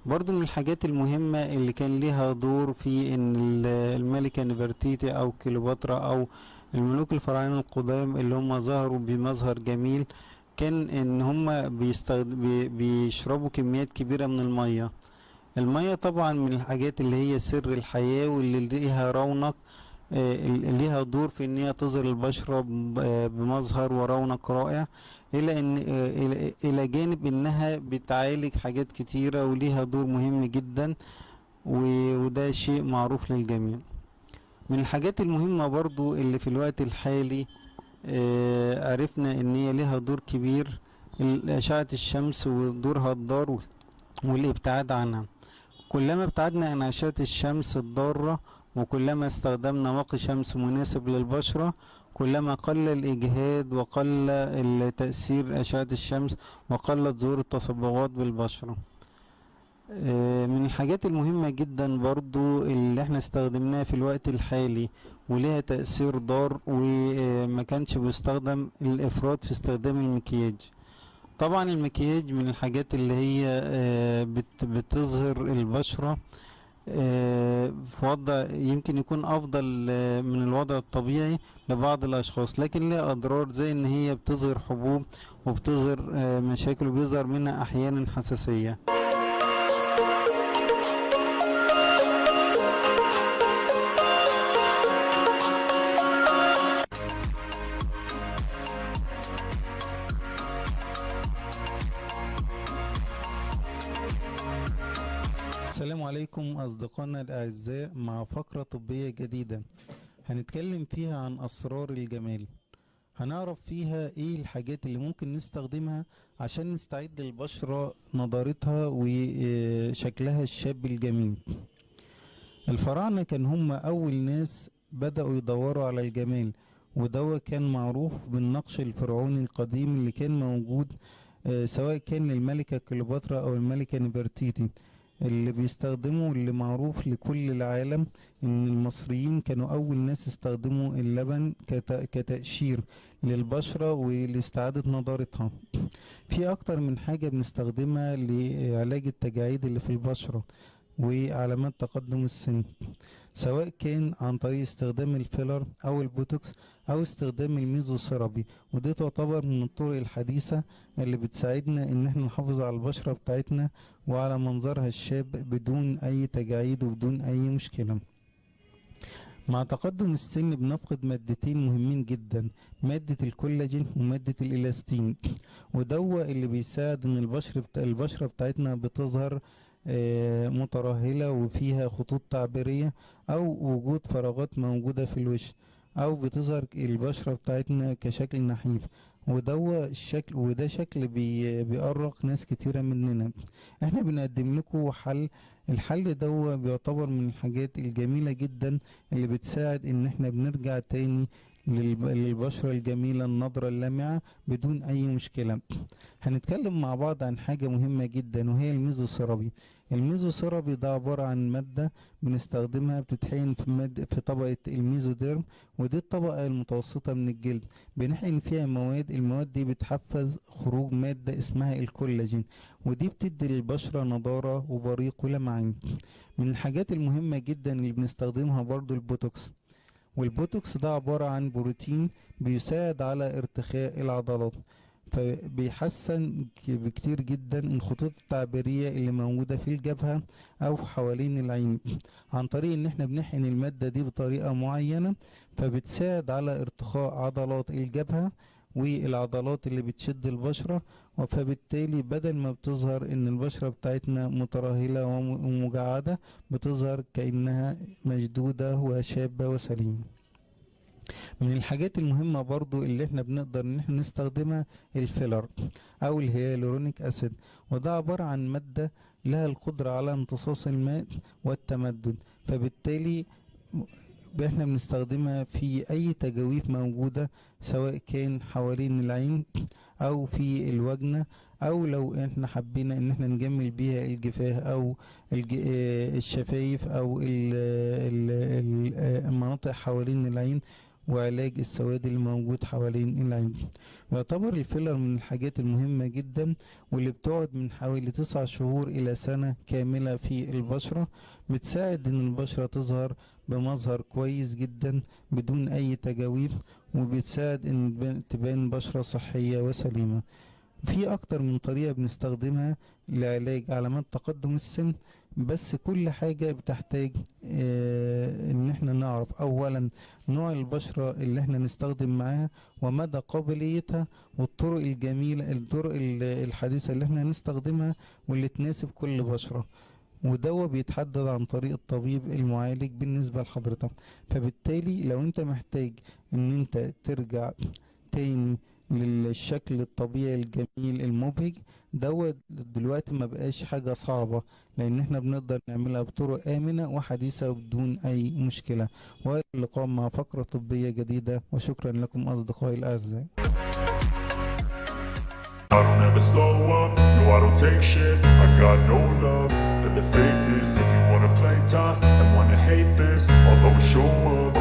برضو من الحاجات المهمة اللي كان ليها دور في إن الملكة نفرتيتي أو كليوباترا أو الملوك الفراعنة القدام اللي هم ظهروا بمظهر جميل، كان ان هم بيشربوا كميات كبيرة من المية. المية طبعا من الحاجات اللي هي سر الحياة واللي ليها رونق، ليها دور في ان هي تظهر البشرة بمظهر ورونق رائع، الى ان الى جانب انها بتعالج حاجات كتيرة وليها دور مهم جدا، وده شيء معروف للجميع. من الحاجات المهمة برضو اللي في الوقت الحالي عرفنا ان هي ليها دور كبير، أشعة الشمس ودورها الضار والابتعاد عنها. كلما ابتعدنا عن أشعة الشمس الضارة وكلما استخدمنا واقي شمس مناسب للبشرة، كلما قل الإجهاد وقل تأثير أشعة الشمس وقلت ظهور التصبغات بالبشرة. من الحاجات المهمة جدا برضو اللي احنا استخدمناها في الوقت الحالي وليها تأثير ضار وما كانش بيستخدم الإفراط في استخدام المكياج. طبعا المكياج من الحاجات اللي هي بتظهر البشرة في وضع يمكن يكون افضل من الوضع الطبيعي لبعض الاشخاص، لكن لها اضرار زي ان هي بتظهر حبوب وبتظهر مشاكل وبيظهر منها احيانا حساسية. السلام عليكم أصدقائنا الأعزاء، مع فقرة طبية جديدة هنتكلم فيها عن أسرار الجمال. هنعرف فيها إيه الحاجات اللي ممكن نستخدمها عشان نستعيد للبشرة نضارتها وشكلها الشاب الجميل. الفراعنة كان هم أول ناس بدأوا يدوروا على الجمال، وده كان معروف بالنقش الفرعوني القديم اللي كان موجود سواء كان للملكة كليوباترا أو الملكة نفرتيتي، اللي بيستخدموا اللي معروف لكل العالم ان المصريين كانوا اول ناس استخدموا اللبن كتقشير للبشرة ولاستعادة نضارتها. في اكتر من حاجة بنستخدمها لعلاج التجاعيد اللي في البشرة وعلامات تقدم السن، سواء كان عن طريق استخدام الفيلر او البوتوكس او استخدام الميزوثيرابي، ودي تعتبر من الطرق الحديثة اللي بتساعدنا ان احنا نحافظ على البشرة بتاعتنا وعلى منظرها الشاب بدون اي تجاعيد وبدون اي مشكلة. مع تقدم السن بنفقد مادتين مهمين جدا، مادة الكولاجين ومادة الإلاستين، ودوا اللي بيساعد ان البشرة بتاعتنا بتظهر مترهلة وفيها خطوط تعبيرية او وجود فراغات موجودة في الوش، او بتظهر البشرة بتاعتنا كشكل نحيف، وده شكل بيأرق ناس كتيرة مننا. احنا بنقدم لكم الحل ده بيعتبر من الحاجات الجميلة جدا اللي بتساعد ان احنا بنرجع تاني للبشرة الجميلة النضرة اللامعة بدون اي مشكلة. هنتكلم مع بعض عن حاجة مهمة جدا وهي الميزوثيرابي. الميزوثيرابي ده عبارة عن مادة بنستخدمها بتتحقن في طبقة الميزوديرم، ودي الطبقة المتوسطة من الجلد بنحقن فيها المواد دي بتحفز خروج مادة اسمها الكولاجين، ودي بتدي للبشرة نضارة وبريق ولمعان. من الحاجات المهمة جدا اللي بنستخدمها برضو البوتوكس، والبوتوكس ده عبارة عن بروتين بيساعد على ارتخاء العضلات، فبيحسن بكتير جدا الخطوط التعبيرية اللي موجودة في الجبهة او حوالين العين، عن طريق ان احنا بنحقن المادة دي بطريقة معينة، فبتساعد على ارتخاء عضلات الجبهة والعضلات اللي بتشد البشرة، فبالتالي بدل ما بتظهر ان البشرة بتاعتنا مترهلة ومجعدة بتظهر كأنها مشدودة وشابة وسليمة. من الحاجات المهمة برضو اللي احنا بنقدر ان احنا نستخدمها الفيلر او الهيالورونيك اسيد، وده عبارة عن مادة لها القدرة على امتصاص الماء والتمدد، فبالتالي احنا بنستخدمها في اي تجاويف موجودة سواء كان حوالين العين او في الوجنة، او لو احنا حبينا ان احنا نجمل بيها الجفاه او الشفايف او المناطق حوالين العين وعلاج السواد اللي موجود حوالين العين. يعتبر الفيلر من الحاجات المهمة جدا واللي بتقعد من حوالي 9 شهور الى سنة كاملة في البشرة، بتساعد ان البشرة تظهر بمظهر كويس جدا بدون اي تجاويف، وبتساعد ان تبان بشرة صحية وسليمة. في اكتر من طريقة بنستخدمها لعلاج علامات تقدم السن، بس كل حاجة بتحتاج ان احنا نعرف اولا نوع البشرة اللي احنا نستخدم معاها ومدى قابليتها، والطرق الجميلة الطرق الحديثة اللي احنا نستخدمها واللي تناسب كل بشرة، ودوا بيتحدد عن طريق الطبيب المعالج بالنسبة لحضرتك. فبالتالي لو انت محتاج ان انت ترجع تاني للشكل الطبيعي الجميل المبهج دوت، دلوقتي ما بقاش حاجة صعبة، لان احنا بنقدر نعملها بطرق آمنة وحديثة وبدون اي مشكلة. والى اللقاء مع فقرة طبية جديدة، وشكرا لكم اصدقائي الاعزاء. I don't ever slow up, no I don't take shit. I got no love for the fakeness. If you wanna play tough and wanna hate this, I'll always show up.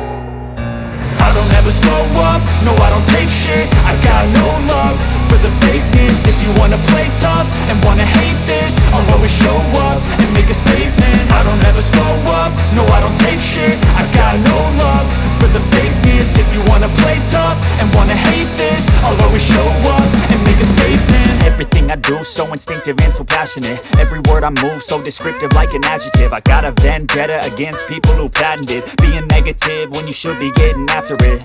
I don't ever slow up, no I don't take shit. I got no love for the fakeness. If you wanna play tough and wanna hate this, I'll always show up and make a statement. I don't ever slow up, no I don't take shit. I got no love for the fakeness. If you wanna play tough and wanna hate this, I'll always show up and make a statement. Everything I do so instinctive and so passionate. Every word I move so descriptive like an adjective. I got a vendetta against people who patented being negative when you should be getting after it.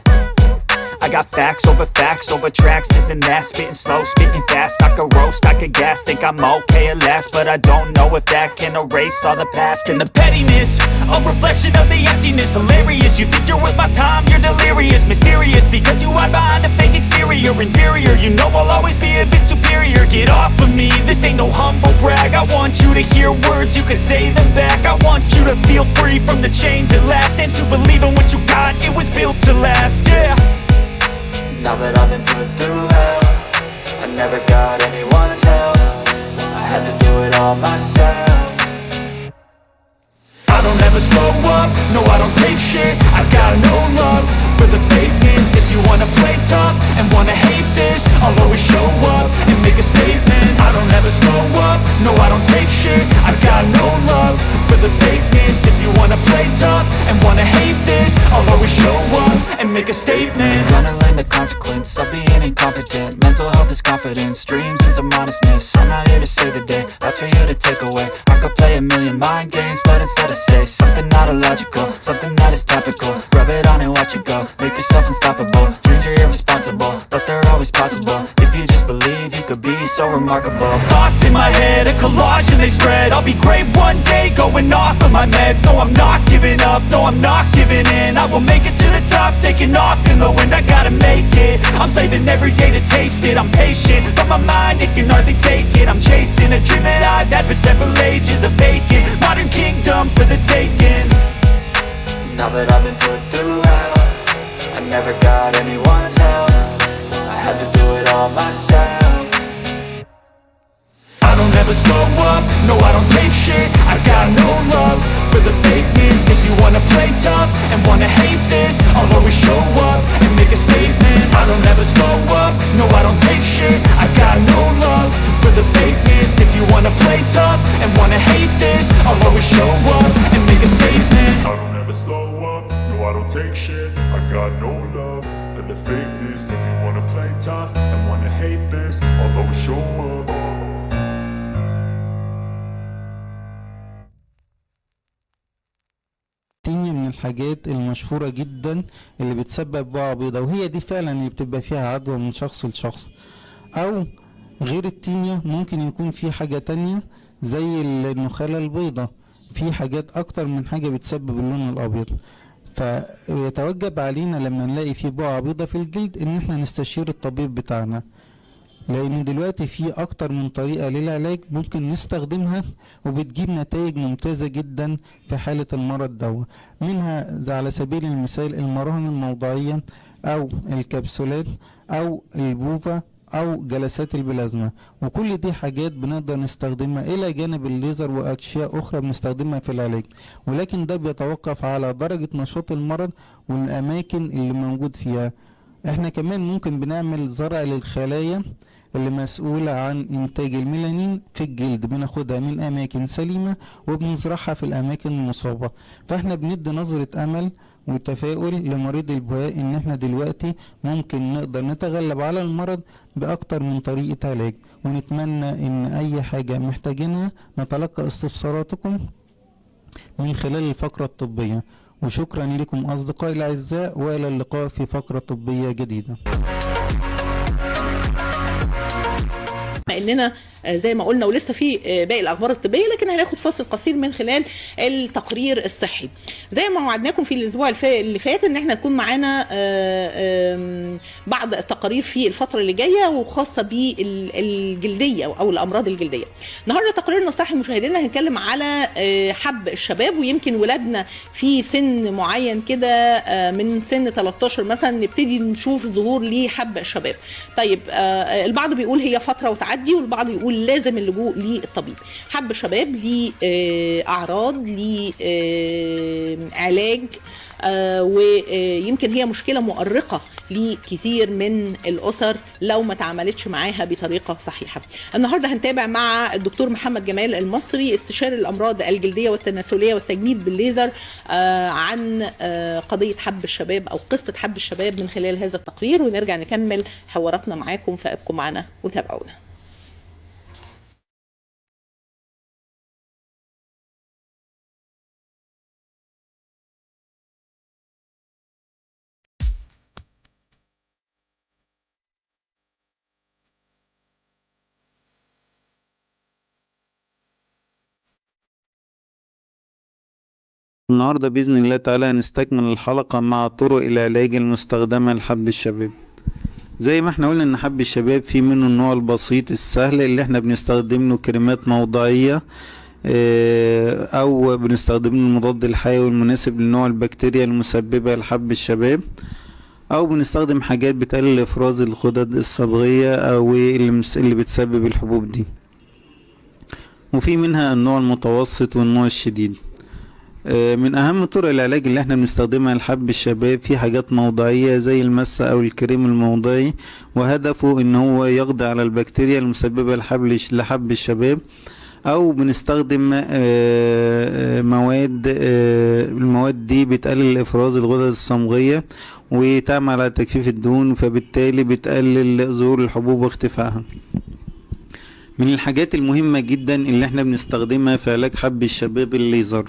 I got facts over tracks, this and that. Spitting slow, spitting fast. I could roast, I could gas. Think I'm okay at last, but I don't know if that can erase all the past. And the pettiness, a reflection of the emptiness. Hilarious, you think you're worth my time, you're delirious. Mysterious, because you hide behind a fake exterior. Inferior, you know I'll always be a bit superior. Get off of me, this ain't no humble brag. I want you to hear words, you can say them back. I want you to feel free from the chains at last, and to believe in what you got, it was built to last, yeah. Now that I've been put through hell, I never got anyone's help. I had to do it all myself. I don't ever slow up, no I don't take shit. I got no love for the fakeness. If you wanna play tough and wanna hate this, I'll always show up and make a statement. I don't ever slow up, no I don't take shit. I got no love for the fakeness. If you wanna play tough and wanna hate this, I'll always show up and make a statement. Gonna learn the consequence of being incompetent. Mental health is confidence, dreams and some honestness. I'm not here to save the day, that's for you to take away. I could play a million mind games, but instead I say something not illogical, something that is topical. Rub it on and watch it go, make yourself unstoppable. Dreams are irresponsible, but they're always possible. If you just believe, you could be so remarkable. Thoughts in my head, a collage and they spread. I'll be great one day, going off of my meds. No, I'm not giving up, no, I'm not giving in. I will make it to the top, taking off in the wind. I gotta make it, I'm saving every day to taste it. I'm patient, but my mind, it can hardly take it. I'm chasing a dream that I've had for several ages. A vacant, modern kingdom for the taking. Now that I've been put through hell, I never got anyone's help. I had to do it all myself. I don't ever slow up, no I don't take shit. I got no love for the fakeness. If you wanna play tough and wanna hate this, I'll always show up and make a statement. I don't ever slow up, no I don't take shit. I got no love for the fakeness. If you wanna play tough and wanna hate this, I'll always show up and make a statement. I don't ever slow up, no I don't take shit. I got no love for the fakeness. If you wanna play tough and wanna hate this, I'll always show up. التينيا من الحاجات المشهورة جدا اللي بتسبب بقع بيضاء، وهي دي فعلا اللي بتبقى فيها عدوى من شخص لشخص. او غير التينيا ممكن يكون في حاجة تانية زي النخالة البيضاء، في حاجات اكتر من حاجة بتسبب اللون الابيض. فيتوجب علينا لما نلاقي في بقع بيضاء في الجلد ان احنا نستشير الطبيب بتاعنا، لان دلوقتي في اكتر من طريقة للعلاج ممكن نستخدمها وبتجيب نتائج ممتازة جدا في حالة المرض ده. منها على سبيل المثال المراهم الموضعية او الكبسولات او البوفا او جلسات البلازما، وكل دي حاجات بنقدر نستخدمها الى جانب الليزر واشياء اخرى بنستخدمها في العلاج، ولكن ده بيتوقف على درجة نشاط المرض والاماكن اللي موجود فيها. احنا كمان ممكن بنعمل زرع للخلايا اللي مسؤولة عن انتاج الميلانين في الجلد، بناخدها من اماكن سليمة وبنزرعها في الاماكن المصابة. فاحنا بندي نظرة امل وتفاؤل لمريض البهاء ان احنا دلوقتي ممكن نقدر نتغلب على المرض باكتر من طريقة علاج. ونتمنى ان اي حاجة محتاجينها نتلقى استفساراتكم من خلال الفقرة الطبية. وشكرا لكم اصدقائي الاعزاء، والى اللقاء في فقرة طبية جديدة. بما اننا زي ما قلنا ولسه في باقي الاخبار الطبيه، لكن هناخد فاصل قصير من خلال التقرير الصحي. زي ما وعدناكم في الاسبوع اللي فات ان احنا تكون معانا بعض التقارير في الفتره اللي جايه وخاصه بالجلديه او الامراض الجلديه. النهارده تقريرنا الصحي مشاهدينا هنتكلم على حب الشباب، ويمكن ولادنا في سن معين كده من سن 13 مثلا نبتدي نشوف ظهور لحب الشباب. طيب البعض بيقول هي فتره وتعدي، والبعض يقول لازم اللجوء للطبيب. حب الشباب ليه اعراض، ليه علاج، ويمكن هي مشكله مؤرقه لكثير من الاسر لو ما تعاملتش معاها بطريقه صحيحه. النهارده هنتابع مع الدكتور محمد جمال المصري استشاري الامراض الجلديه والتناسليه والتجميل بالليزر عن قضيه حب الشباب او قصه حب الشباب من خلال هذا التقرير، ونرجع نكمل حواراتنا معاكم، فابقوا معنا وتابعونا. النهاردة بإذن الله تعالى هنستكمل الحلقة مع طرق العلاج المستخدمة لحب الشباب. زي ما احنا قلنا ان حب الشباب في منه النوع البسيط السهل اللي احنا بنستخدم له كريمات موضعية او بنستخدم له المضاد الحيوي المناسب لنوع البكتيريا المسببة لحب الشباب، او بنستخدم حاجات بتقلل افراز الغدد الصبغية او اللي بتسبب الحبوب دي. وفي منها النوع المتوسط والنوع الشديد. من اهم طرق العلاج اللي احنا بنستخدمها لحب الشباب في حاجات موضعية زي المس او الكريم الموضعي، وهدفه ان هو يقضي على البكتيريا المسببة لحب الشباب، او بنستخدم المواد دي بتقلل افراز الغدد الصمغية وتعمل على تجفيف الدهون، فبالتالي بتقلل ظهور الحبوب واختفائها. من الحاجات المهمة جدا اللي احنا بنستخدمها في علاج حب الشباب الليزر.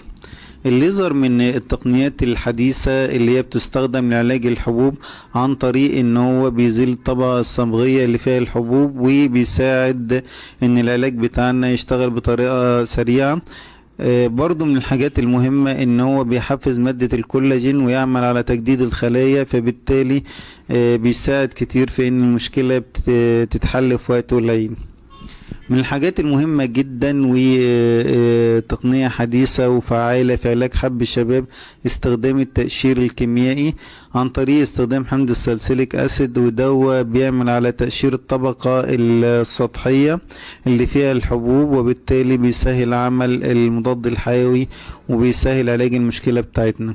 الليزر من التقنيات الحديثة اللي هي بتستخدم لعلاج الحبوب عن طريق ان هو بيزيل الطبقة الصمغية اللي فيها الحبوب، وبيساعد ان العلاج بتاعنا يشتغل بطريقة سريعة. برضو من الحاجات المهمة ان هو بيحفز مادة الكولاجين ويعمل على تجديد الخلايا، فبالتالي بيساعد كتير في ان المشكلة تتحل في وقت قليل. من الحاجات المهمة جدا وتقنية حديثة وفعالة في علاج حب الشباب استخدام التقشير الكيميائي عن طريق استخدام حمض السلسليك اسيد، ودوا بيعمل على تقشير الطبقة السطحية اللي فيها الحبوب، وبالتالي بيسهل عمل المضاد الحيوي وبيسهل علاج المشكلة بتاعتنا.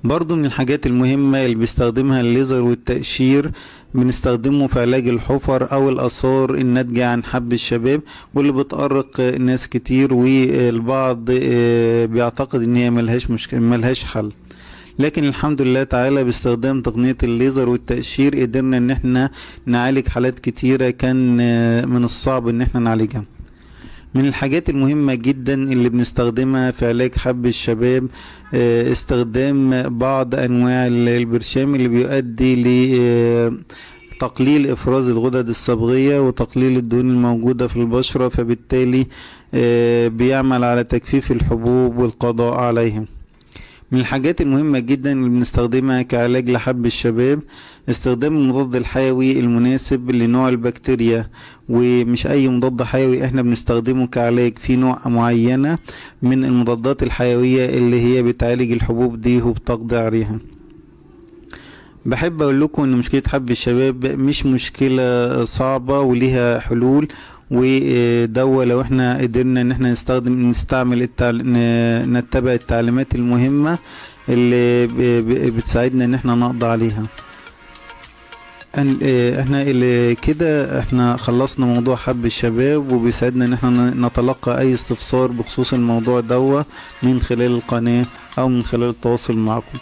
برضو من الحاجات المهمة اللي بيستخدمها الليزر والتقشير بنستخدمه في علاج الحفر او الاثار الناتجة عن حب الشباب، واللي بتأرق ناس كتير، والبعض بيعتقد ان هي ملهاش حل. لكن الحمد لله تعالى باستخدام تقنية الليزر والتقشير قدرنا ان احنا نعالج حالات كتيرة كان من الصعب ان احنا نعالجها. من الحاجات المهمة جدا اللي بنستخدمها في علاج حب الشباب استخدام بعض انواع البرشام اللي بيؤدي لتقليل افراز الغدد الصبغية وتقليل الدهون الموجودة في البشرة، فبالتالي بيعمل على تجفيف الحبوب والقضاء عليها. من الحاجات المهمة جدا اللي بنستخدمها كعلاج لحب الشباب استخدام المضاد الحيوي المناسب لنوع البكتيريا، ومش اي مضاد حيوي احنا بنستخدمه كعلاج، في نوع معينة من المضادات الحيوية اللي هي بتعالج الحبوب دي وبتقضي عليها. بحب اقول لكم ان مشكلة حب الشباب مش مشكلة صعبة وليها حلول، ودوا لو احنا قدرنا ان احنا نستعمل نتبع التعليمات المهمة اللي بتساعدنا ان احنا نقضي عليها. احنا اللي كده احنا خلصنا موضوع حب الشباب، وبيساعدنا ان احنا نتلقى اي استفسار بخصوص الموضوع دوا من خلال القناة. أو من خلال التواصل معكم.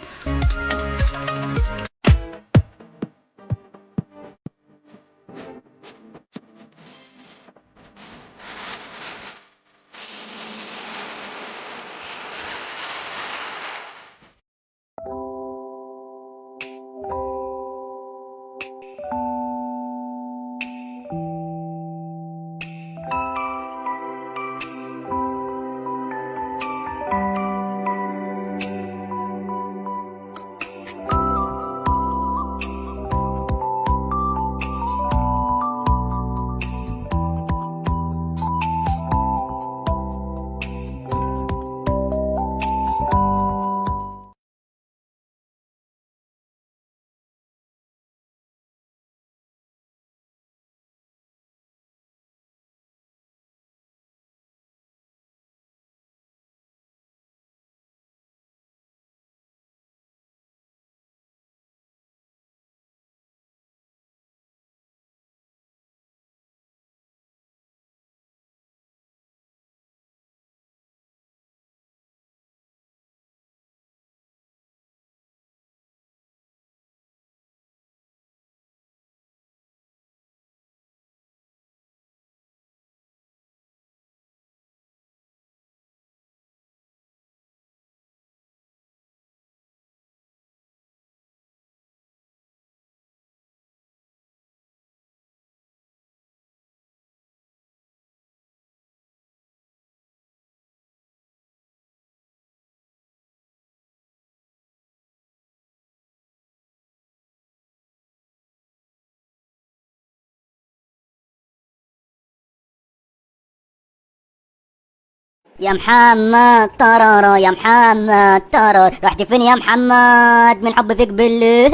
يا محمد طرارة يا محمد طرار، رحت فين يا محمد من حب فيك بالله؟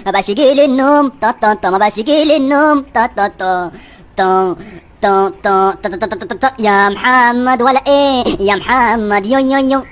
ما بقاش يجيلي النوم طا طا طا، ما بقاش يجيلي النوم طا طا طا طا طا طا طا طا طا طا. يا محمد ولا ايه يا محمد يو يو يو